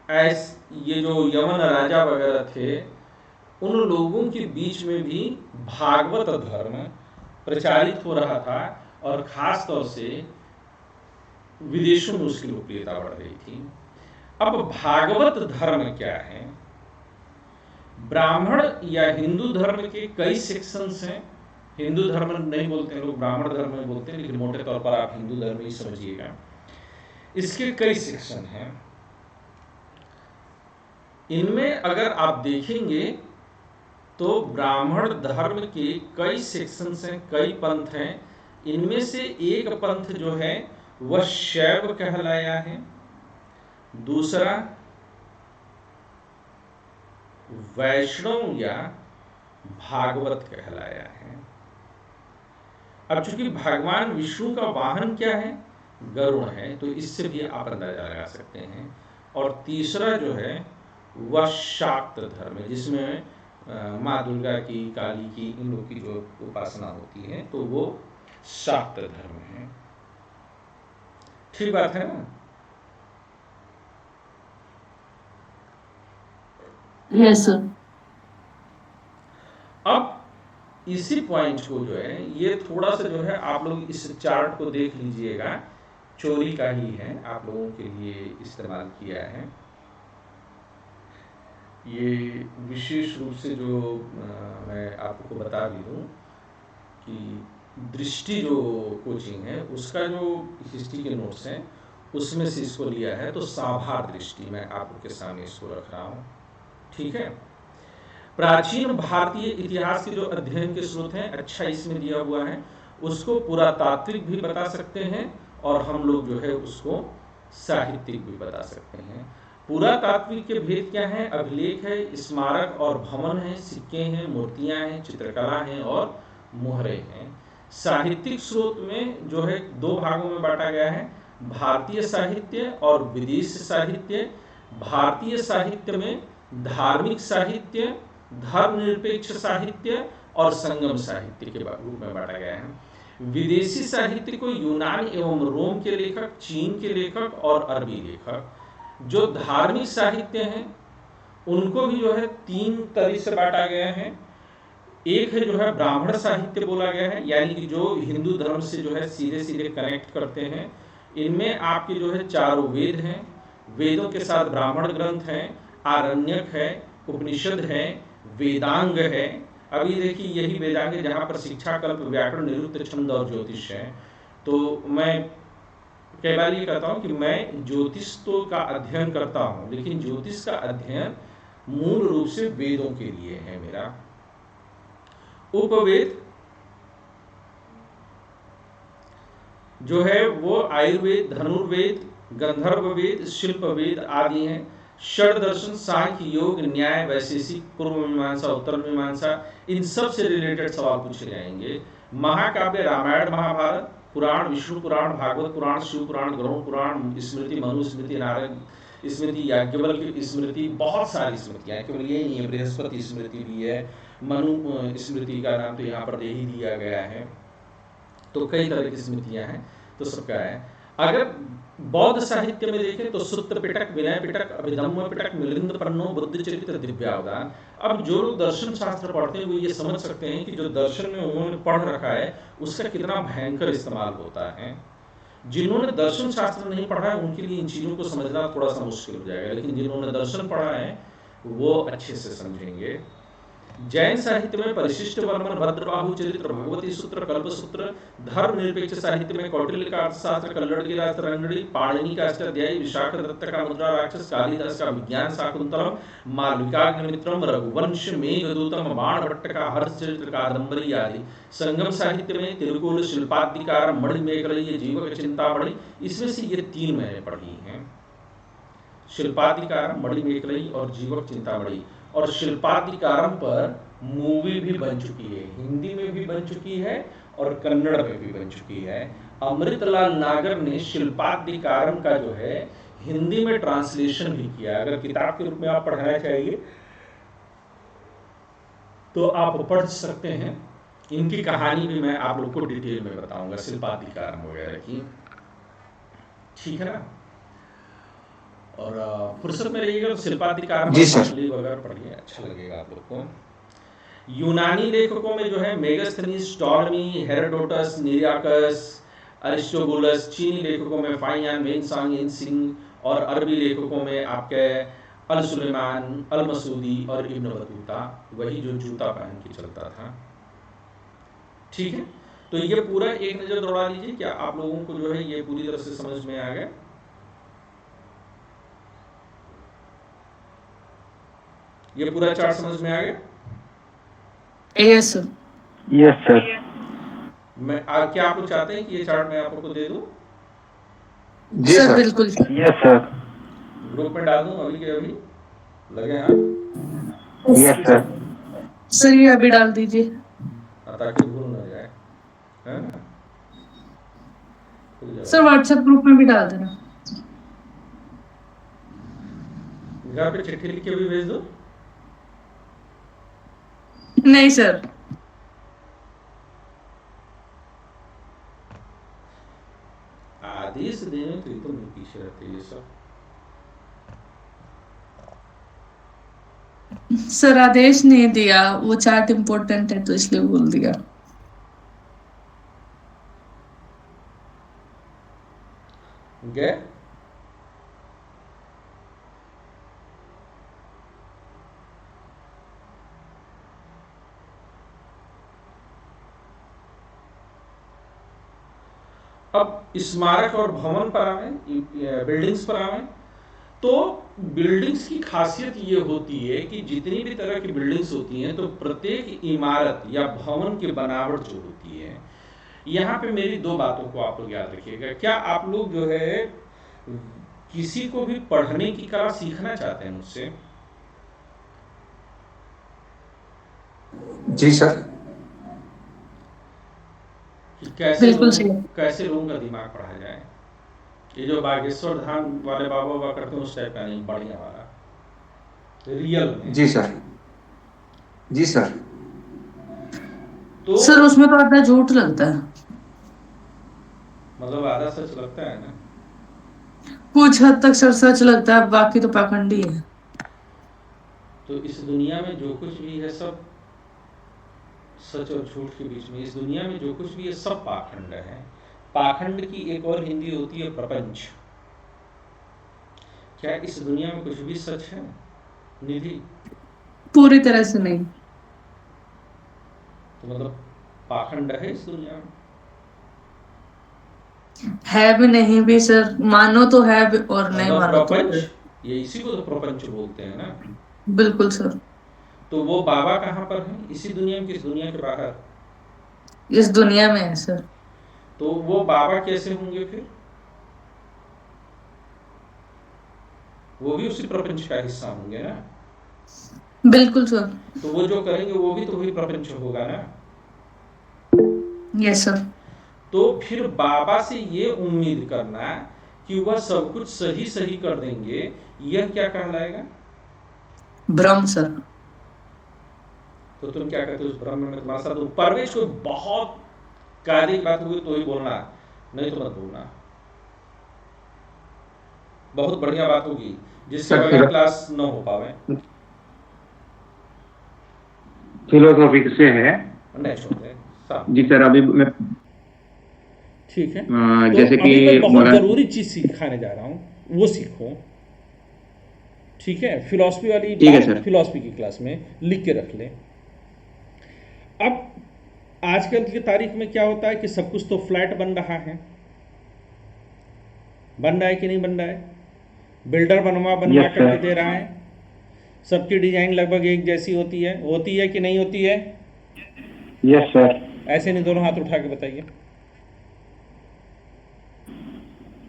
ये जो यमन राजा वगैरह थे, उन लोगों के बीच में भी भागवत धर्म प्रचारित हो रहा था, और खास तौर से विदेशों में उसकी लोकप्रियता बढ़ रही थी। अब भागवत धर्म क्या है, ब्राह्मण या हिंदू धर्म के कई सेक्शंस हैं। हिंदू धर्म नहीं बोलते लोग, ब्राह्मण धर्म में बोलते हैं, लेकिन मोटे तौर पर आप हिंदू धर्म ही समझिएगा। इसके कई सेक्शन हैं। इनमें अगर आप देखेंगे तो ब्राह्मण धर्म के कई सेक्शंस हैं, कई पंथ हैं। इनमें से एक पंथ जो है वह शैव कहलाया है, दूसरा वैष्णव या भागवत कहलाया है। अब चूंकि भगवान विष्णु का वाहन क्या है, गरुड़ है, तो इससे भी आप अंदाजा लगा सकते हैं। और तीसरा जो है वह शाक्त धर्म है, जिसमें माँ दुर्गा की, काली की, इन लोग की जो उपासना होती है, तो वो शाक्त धर्म है। ठीक बात है ना? Yes sir. अब इसी पॉइंट को जो है, ये थोड़ा सा जो है आप लोग इस चार्ट को देख लीजिएगा, चोरी का ही है, आप लोगों के लिए इस्तेमाल किया है। ये विशेष रूप से जो मैं आपको बता भी दूं कि दृष्टि जो कोचिंग है उसका जो हिस्ट्री के नोट्स हैं उसमें से इसको लिया है, तो साभार दृष्टि मैं आपके सामने इसको रख रहा हूँ। ठीक है। प्राचीन भारतीय इतिहास के जो अध्ययन के स्रोत हैं, अच्छा इसमें दिया हुआ है, उसको पुरातात्विक भी बता सकते हैं और हम लोग जो है उसको साहित्यिक भी बता सकते हैं। पुरातात्विक के भेद क्या है? अभिलेख है, स्मारक और भवन है, सिक्के हैं, मूर्तियां हैं, चित्रकला है और मोहरे हैं। साहित्यिक स्रोत में जो है दो भागों में बांटा गया है, भारतीय साहित्य और विदेशी साहित्य। भारतीय साहित्य में धार्मिक साहित्य, धर्मनिरपेक्ष साहित्य और संगम साहित्य के रूप में बांटा गया है। विदेशी साहित्य को यूनान एवं रोम के लेखक, चीन के लेखक और अरबी लेखक। जो धार्मिक साहित्य हैं उनको भी जो है तीन तरह से बांटा गया है। एक है जो है ब्राह्मण साहित्य बोला गया है, यानी कि जो हिंदू धर्म से जो है सीधे सीधे कनेक्ट करते हैं। इनमें आपके जो है चारों वेद हैं, वेदों के साथ ब्राह्मण ग्रंथ हैं, आरण्यक है, उपनिषद है, वेदांग है। अभी देखिए यही वेदांग है जहाँ पर शिक्षा, कल्प, व्याकरण, निरुक्त, छंद और ज्योतिष है। तो मैं कई बार ये कहता हूँ कि मैं ज्योतिष तो का अध्ययन करता हूँ, लेकिन ज्योतिष का अध्ययन मूल रूप से वेदों के लिए है मेरा। उपवेद जो है वो आयुर्वेद, धनुर्वेद, गंधर्व वेद, शिल्प वेद आदि हैं। षड दर्शन, सांख्य, योग, न्याय, वैशेषिक, पूर्व मीमांसा, उत्तर मीमांसा, इन सब से रिलेटेड सवाल पूछे जाएंगे। महाकाव्य रामायण महाभारत, पुराण विष्णु पुराण, भागवत पुराण, शिव पुराण, गरुड़ पुराण, स्मृति मनु स्मृति, नारद स्मृति, याज्ञवल्क्य स्मृति, बहुत सारी स्मृतियाँ, केवल ये नहीं है, बृहस्पति स्मृति भी है, मनु स्मृति का नाम तो यहाँ पर यही दिया गया है। तो कई तरह की स्मृतियाँ हैं, तो सबका है। अगर बौद्ध साहित्य में देखें तो सूत्र पिटक, विनय पिटक, अभिधम्म पिटक, मिलिंद पन्नो, बुद्ध चरित्र, दिव्यावदान। अब जो लोग दर्शन शास्त्र पढ़ते हैं वो ये समझ सकते हैं कि जो दर्शन में उन्होंने पढ़ रखा है उसका कितना भयंकर इस्तेमाल होता है। जिन्होंने दर्शन शास्त्र नहीं पढ़ा है उनके लिए इन चीज़ों को समझना थोड़ा सा मुश्किल हो जाएगा, लेकिन जिन्होंने दर्शन पढ़ा है वो अच्छे से समझेंगे। जैन साहित्य में परिशिष्ट वर्मन, भद्रबाहु चरित्र, भगवती सूत्र, कल्प सूत्र। धर्म निरपेक्ष साहित्य में कौटिल्य का अर्थशास्त्र, कल्लड़ की राष्ट्रंगड़ी, पाणिनि का अष्टाध्यायी, विशाख दत्त का मुद्रा राक्षस, कालिदास का विज्ञान शाकुंतलम, मालविकाग्निमित्रम, रघुवंश, मेघदूतम, बाणभट्ट का हर्षचरित्र, कादंबरी आदि। संगम साहित्य में तिरुकुल, शिल्पाधिकार, मणिमेखलयी, जीवक चिंतामणि। इसमें से ये तीन मैंने पढ़ी हैं, शिल्पाधिकार, मणिमेखलयी और जीवक चिंतामणि। और शिल्पाधिकारम पर मूवी भी बन चुकी है, हिंदी में भी बन चुकी है और कन्नड़ में भी बन चुकी है। अमृतलाल नागर ने शिल्पाधिकारम का जो है हिंदी में ट्रांसलेशन भी किया। अगर किताब के रूप में आप पढ़ना चाहिए तो आप पढ़ सकते हैं। इनकी कहानी भी मैं आप लोग को डिटेल में बताऊंगा, शिल्पाधिकारम वगैरह की। ठीक है ना? और फुर्सत में रहिएगा तो शिल्पाधिकार वगैरह पढ़िए, अच्छा लगेगा आप लोग को। यूनानी लेखकों में जो है मेगास्थनीज, टॉलमी, हेरोडोटस, निरियाकस, अरिस्टोबुलस। चीनी लेखकों में फाइयान, वेनसांग, इनसिंग। और अरबी लेखकों में आपके अल सुलेमान, अल मसूदी और इब्न बतूता, वही जो जूता पहन के चलता था। ठीक है, तो ये पूरा एक नजर दौड़ा लीजिए। क्या आप लोगों को जो है ये पूरी तरह से समझ में आ गया? ये पूरा चार्ट समझ में आ गया? Yes sir. Yes sir. मैं क्या आप लोग चाहते हैं कि ये चार्ट मैं आप लोग को दे दूं? जी सर सर। बिल्कुल। Yes sir. ग्रुप में डाल दूं अभी के अभी? लगे हाथ? Yes sir. सर ये अभी डाल दीजिए। ताकि भूल ना जाए, है ना? खुल सर जाएगा। व्हाट्सएप ग्रुप में भी डाल देना। घर पे चिट्ठी लिख के भी भेज दो। नहीं सर। आदेश देने तो ये तो नहीं पीछे रहते ये सब। सर आदेश नहीं दिया, वो चार्ट इम्पोर्टेंट है तो इसलिए बोल दिया। गए? अब स्मारक और भवन पर आवे, बिल्डिंग्स पर आवे, तो बिल्डिंग्स की खासियत ये होती है कि जितनी भी तरह की बिल्डिंग्स होती हैं तो प्रत्येक इमारत या भवन की बनावट जो होती है, यहाँ पे मेरी दो बातों को आप लोग याद रखिएगा। क्या आप लोग जो है किसी को भी पढ़ने की कला सीखना चाहते हैं मुझसे? जी सर। कि बिल्कुल सही। कैसे लोगों का दिमाग पढ़ा जाए। ये जो बागेश्वर धाम वाले बाबा हुआ करते हैं उस टाइप का नहीं, बढ़िया वाला, रियल में। जी सर। जी सर। तो सर उसमें तो आधा झूठ लगता है। मतलब आधा सच लगता है ना। कुछ हद तक सर सच लगता है, बाकी तो पाखंडी है। तो इस दुनिया में जो कुछ भी है सब सच और झूठ के बीच में, इस दुनिया में जो कुछ भी है सब पाखंड है। पाखंड की एक और हिंदी होती है प्रपंच। क्या इस दुनिया में कुछ भी सच है निधि? पूरी तरह से नहीं। तो मतलब पाखंड है इस दुनिया में। है भी नहीं भी सर, मानो तो है भी और नहीं मतलब मानो तो प्रपंच, फिर। ये इसी को तो प्रपंच बोलते हैं ना। बिल्कुल सर। तो वो बाबा कहाँ पर है? इसी दुनिया में, किस दुनिया के बाहर? इस दुनिया में है सर। तो वो बाबा कैसे होंगे फिर? वो भी उसी प्रपंच का हिस्सा होंगे ना। बिल्कुल सर। तो वो जो करेंगे वो भी तो वही प्रपंच होगा ना। Yes sir. तो फिर बाबा से ये उम्मीद करना कि वह सब कुछ सही सही कर देंगे, यह क्या कहलाएगा? भ्रम सर। तो तुम क्या कहते हो उस भ्रम में? तुम्हारे साथ परवेश को बहुत कायदे की बात होगी तो ही बोलना, नहीं तो मत बोलना। बहुत बढ़िया बात होगी जिसके बगैर क्लास न हो पावे। फिलोसॉफी से है। नहीं छोड़ते सब। जी सर, अभी मैं ठीक है। जैसे तो कि अभी मैं बहुत मौलाना- जरूरी चीज सिखाने जा रहा हूँ, वो सीखो। ठीक है, फिलॉसफी वाली ठीक है बात सर। फिलॉसफी की क्लास में लिख के रख लें। अब आजकल की तारीख में क्या होता है कि सब कुछ तो फ्लैट बन रहा है। बन रहा है कि नहीं बन रहा है? बिल्डर बनवा Yes, करके sir. दे रहा है। सबकी डिजाइन लगभग एक जैसी होती है कि नहीं होती है? Yes sir. ऐसे नहीं, दोनों हाथ उठा के बताइए।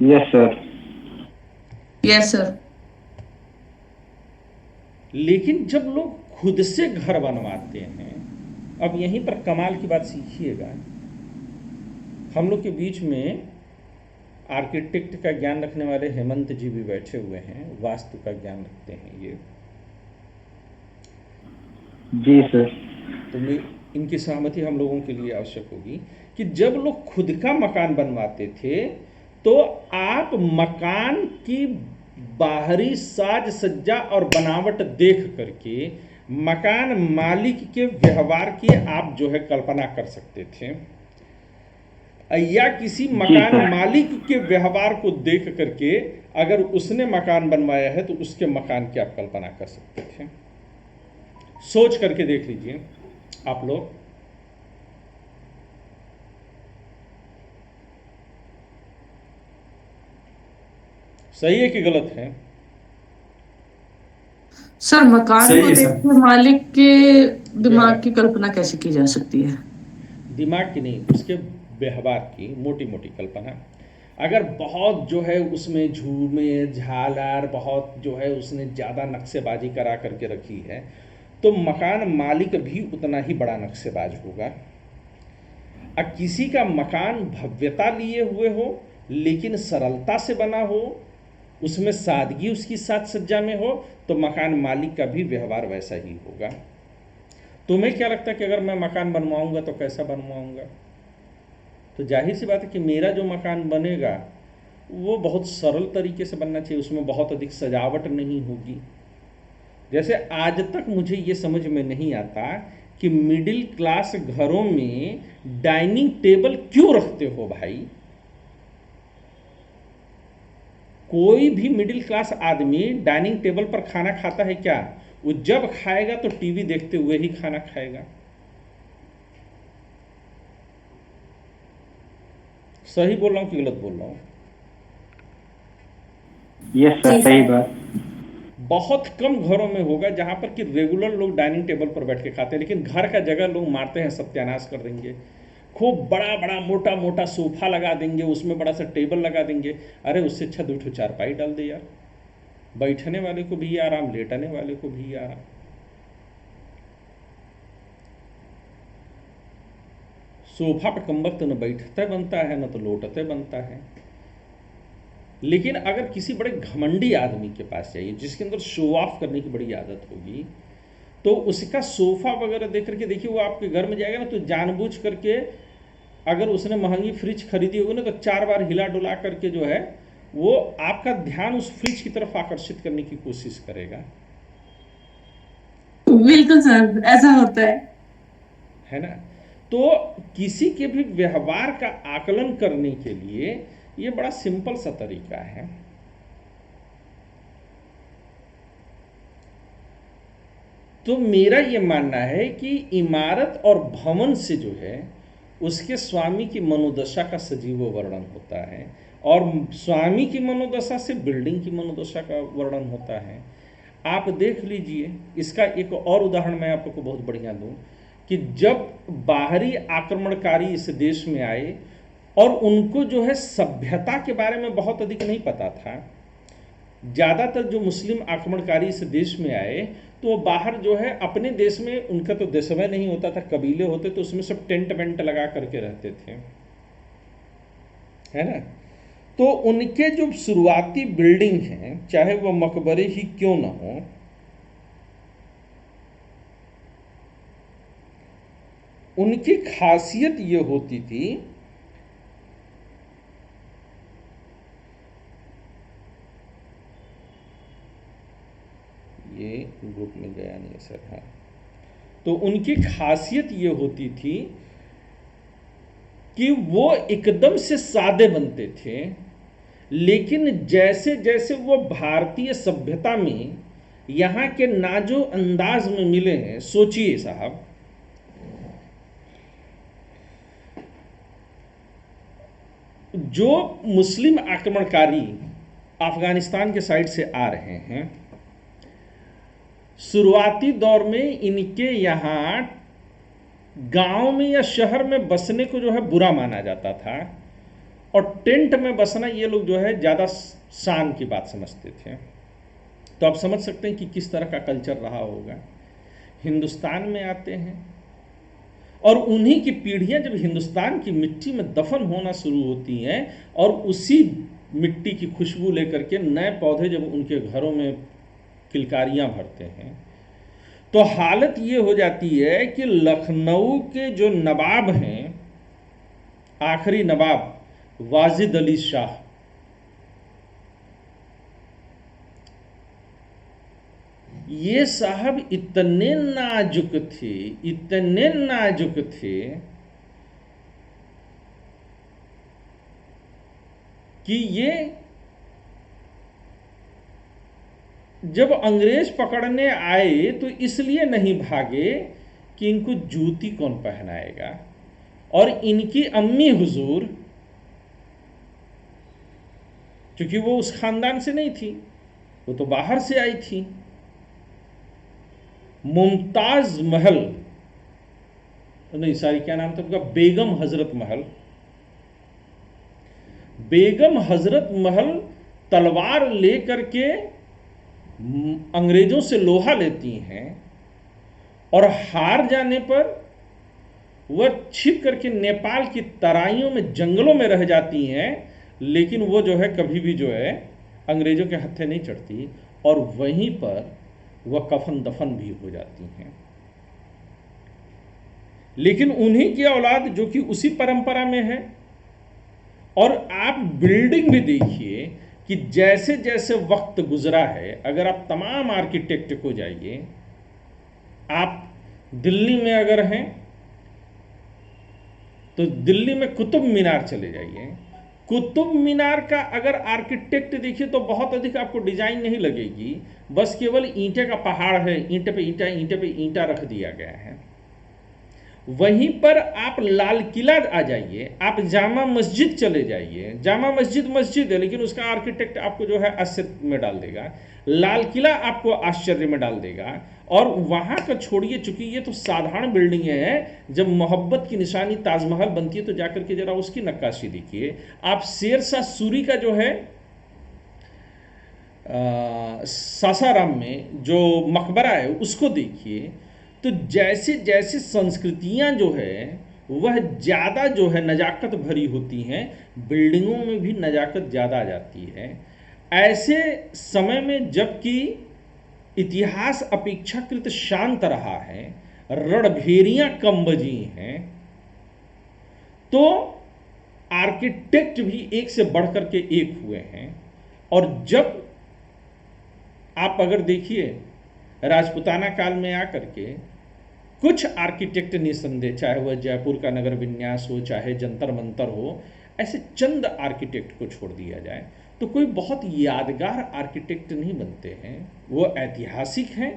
Yes sir. Yes sir. लेकिन जब लोग खुद से घर बनवाते हैं, अब यहीं पर कमाल की बात सीखिएगा। हम लोग के बीच में आर्किटेक्ट का ज्ञान रखने वाले हेमंत जी भी बैठे हुए हैं, वास्तु का ज्ञान रखते हैं ये। जी सर। तो इनकी सहमति हम लोगों के लिए आवश्यक होगी कि जब लोग खुद का मकान बनवाते थे तो आप मकान की बाहरी साज सज्जा और बनावट देख करके मकान मालिक के व्यवहार की आप जो है कल्पना कर सकते थे, या किसी मकान मालिक के व्यवहार को देख करके अगर उसने मकान बनवाया है तो उसके मकान की आप कल्पना कर सकते थे। सोच करके देख लीजिए आप लोग। सही है कि गलत है? सर मकान सही को है, देख सर। के मालिक के दिमाग की कल्पना कैसे की जा सकती है? दिमाग की नहीं, उसके व्यवहार की मोटी मोटी कल्पना। अगर बहुत जो है उसमें झूमे झालर बहुत जो है उसने ज़्यादा नक्शेबाजी करा करके रखी है तो मकान मालिक भी उतना ही बड़ा नक्शेबाज होगा। अब किसी का मकान भव्यता लिए हुए हो लेकिन सरलता से बना हो, उसमें सादगी उसकी साज सज्जा में हो, तो मकान मालिक का भी व्यवहार वैसा ही होगा। तुम्हें क्या लगता है कि अगर मैं मकान बनवाऊंगा तो कैसा बनवाऊंगा? तो जाहिर सी बात है कि मेरा जो मकान बनेगा वो बहुत सरल तरीके से बनना चाहिए, उसमें बहुत अधिक सजावट नहीं होगी। जैसे आज तक मुझे ये समझ में नहीं आता कि मिडिल क्लास घरों में डाइनिंग टेबल क्यों रखते हो भाई। कोई भी मिडिल क्लास आदमी डाइनिंग टेबल पर खाना खाता है क्या? वो जब खाएगा तो टीवी देखते हुए ही खाना खाएगा। सही बोल रहा हूं कि गलत बोल रहा हूं? यस सर, सही बात। बहुत कम घरों में होगा जहां पर कि रेगुलर लोग डाइनिंग टेबल पर बैठ के खाते हैं, लेकिन घर का जगह लोग मारते हैं, सत्यानाश कर देंगे। खूब बड़ा बड़ा मोटा मोटा सोफा लगा देंगे, उसमें बड़ा सा टेबल लगा देंगे। अरे उससे अच्छा 2 ठो चारपाई डाल दे यार, बैठने वाले को भी आराम, लेटने वाले को भी आराम। सोफा पे कम वक्त न बैठते बनता है न तो लोटते बनता है। लेकिन अगर किसी बड़े घमंडी आदमी के पास जाइए जिसके अंदर शो ऑफ करने की बड़ी आदत होगी, तो उसका सोफा वगैरह देख करके देखिए, वो आपके घर में जाएगा ना तो जानबूझ करके, अगर उसने महंगी फ्रिज खरीदी होगी ना तो 4 बार हिला डुला करके जो है वो आपका ध्यान उस फ्रिज की तरफ आकर्षित करने की कोशिश करेगा। बिल्कुल सर, ऐसा होता है ना? तो किसी के भी व्यवहार का आकलन करने के लिए ये बड़ा सिंपल सा तरीका है। तो मेरा ये मानना है कि इमारत और भवन से जो है उसके स्वामी की मनोदशा का सजीव वर्णन होता है, और स्वामी की मनोदशा से बिल्डिंग की मनोदशा का वर्णन होता है। आप देख लीजिए, इसका एक और उदाहरण मैं आपको बहुत बढ़िया दूं कि जब बाहरी आक्रमणकारी इस देश में आए और उनको जो है सभ्यता के बारे में बहुत अधिक नहीं पता था, ज़्यादातर जो मुस्लिम आक्रमणकारी इस देश में आए तो वो बाहर जो है अपने देश में, उनका तो देशमय नहीं होता था, कबीले होते तो उसमें सब टेंट वेंट लगा करके रहते थे, है ना? तो उनके जो शुरुआती बिल्डिंग हैं, चाहे वो मकबरे ही क्यों ना हो, उनकी खासियत ये होती थी ये ग्रुप में गया नहीं सर, हाँ, तो उनकी खासियत ये होती थी कि वो एकदम से सादे बनते थे, लेकिन जैसे जैसे वो भारतीय सभ्यता में यहाँ के नाजो अंदाज में मिले हैं, सोचिए साहब, जो मुस्लिम आक्रमणकारी अफगानिस्तान के साइड से आ रहे हैं, शुरुआती दौर में इनके यहाँ गांव में या शहर में बसने को जो है बुरा माना जाता था, और टेंट में बसना ये लोग जो है ज़्यादा शान की बात समझते थे। तो आप समझ सकते हैं कि किस तरह का कल्चर रहा होगा। हिंदुस्तान में आते हैं और उन्हीं की पीढ़ियां जब हिंदुस्तान की मिट्टी में दफन होना शुरू होती हैं और उसी मिट्टी की खुशबू लेकर के नए पौधे जब उनके घरों में किलकारियां भरते हैं, तो हालत ये हो जाती है कि लखनऊ के जो नवाब हैं, आखिरी नवाब वाजिद अली शाह, ये साहब इतने नाजुक थे, इतने नाजुक थे कि ये जब अंग्रेज पकड़ने आए तो इसलिए नहीं भागे कि इनको जूती कौन पहनाएगा, और इनकी अम्मी हुजूर, क्योंकि वो उस खानदान से नहीं थी, वो तो बाहर से आई थी, मुमताज महल, नहीं सॉरी क्या नाम था उनका, बेगम हजरत महल। बेगम हजरत महल तलवार लेकर के अंग्रेजों से लोहा लेती हैं और हार जाने पर वह छिप करके नेपाल की तराइयों में, जंगलों में रह जाती हैं, लेकिन वो जो है कभी भी जो है अंग्रेजों के हत्थे नहीं चढ़ती और वहीं पर वह कफन दफन भी हो जाती हैं। लेकिन उन्हीं की औलाद जो कि उसी परंपरा में है। और आप बिल्डिंग भी देखिए कि जैसे जैसे वक्त गुजरा है, अगर आप तमाम आर्किटेक्ट को जाइए, आप दिल्ली में अगर हैं तो दिल्ली में कुतुब मीनार चले जाइए, कुतुब मीनार का अगर आर्किटेक्ट देखिए तो बहुत अधिक आपको डिजाइन नहीं लगेगी, बस केवल ईंटे का पहाड़ है, ईंटे पे ईंटा, ईंटे पे ईंटा रख दिया गया है। वहीं पर आप लाल किला आ जाइए, आप जामा मस्जिद चले जाइए, जामा मस्जिद मस्जिद है लेकिन उसका आर्किटेक्ट आपको जो है आश्चर्य में डाल देगा, लाल किला आपको आश्चर्य में डाल देगा। और वहाँ का छोड़िए, चूंकि ये तो साधारण बिल्डिंगें हैं, जब मोहब्बत की निशानी ताजमहल बनती है तो जाकर के जरा उसकी नक्काशी देखिए। आप शेरशाह सूरी का जो है सासाराम में जो मकबरा है उसको देखिए, तो जैसे जैसे संस्कृतियां जो है वह ज़्यादा जो है नज़ाकत भरी होती हैं, बिल्डिंगों में भी नज़ाकत ज़्यादा आ जाती है। ऐसे समय में जबकि इतिहास अपेक्षाकृत शांत रहा है, रणभेरियां कम बजी हैं, तो आर्किटेक्ट भी एक से बढ़कर के एक हुए हैं। और जब आप अगर देखिए राजपूताना काल में आकर के कुछ आर्किटेक्ट निसंदेह, चाहे वह जयपुर का नगर विन्यास हो, चाहे जंतर मंतर हो, ऐसे चंद आर्किटेक्ट को छोड़ दिया जाए तो कोई बहुत यादगार आर्किटेक्ट नहीं बनते हैं। वो ऐतिहासिक हैं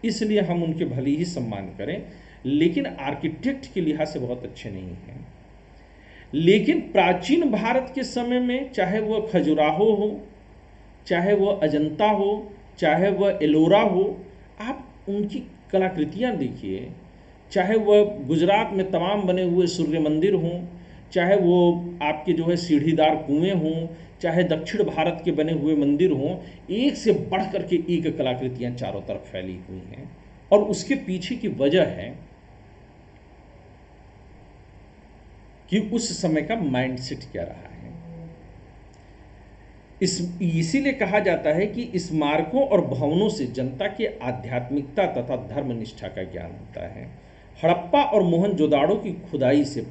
इसलिए हम उनके भले ही सम्मान करें, लेकिन आर्किटेक्ट के लिहाज से बहुत अच्छे नहीं हैं। लेकिन प्राचीन भारत के समय में, चाहे वह खजुराहो हो, चाहे वह अजंता हो, चाहे वह एलोरा हो, आप उनकी कलाकृतियाँ देखिए, चाहे वह गुजरात में तमाम बने हुए सूर्य मंदिर हों, चाहे वो आपके जो है सीढ़ीदार कुएं हों, चाहे दक्षिण भारत के बने हुए मंदिर हों, एक से बढ़ करके एक कलाकृतियाँ चारों तरफ फैली हुई हैं। और उसके पीछे की वजह है कि उस समय का माइंडसेट क्या रहा है। इसीलिए कहा जाता है कि स्मारकों और भवनों से जनता के आध्यात्मिकता तथा धर्मनिष्ठा का ज्ञान होता है। हड़प्पा और मोहनजोदाड़ो की खुदाई से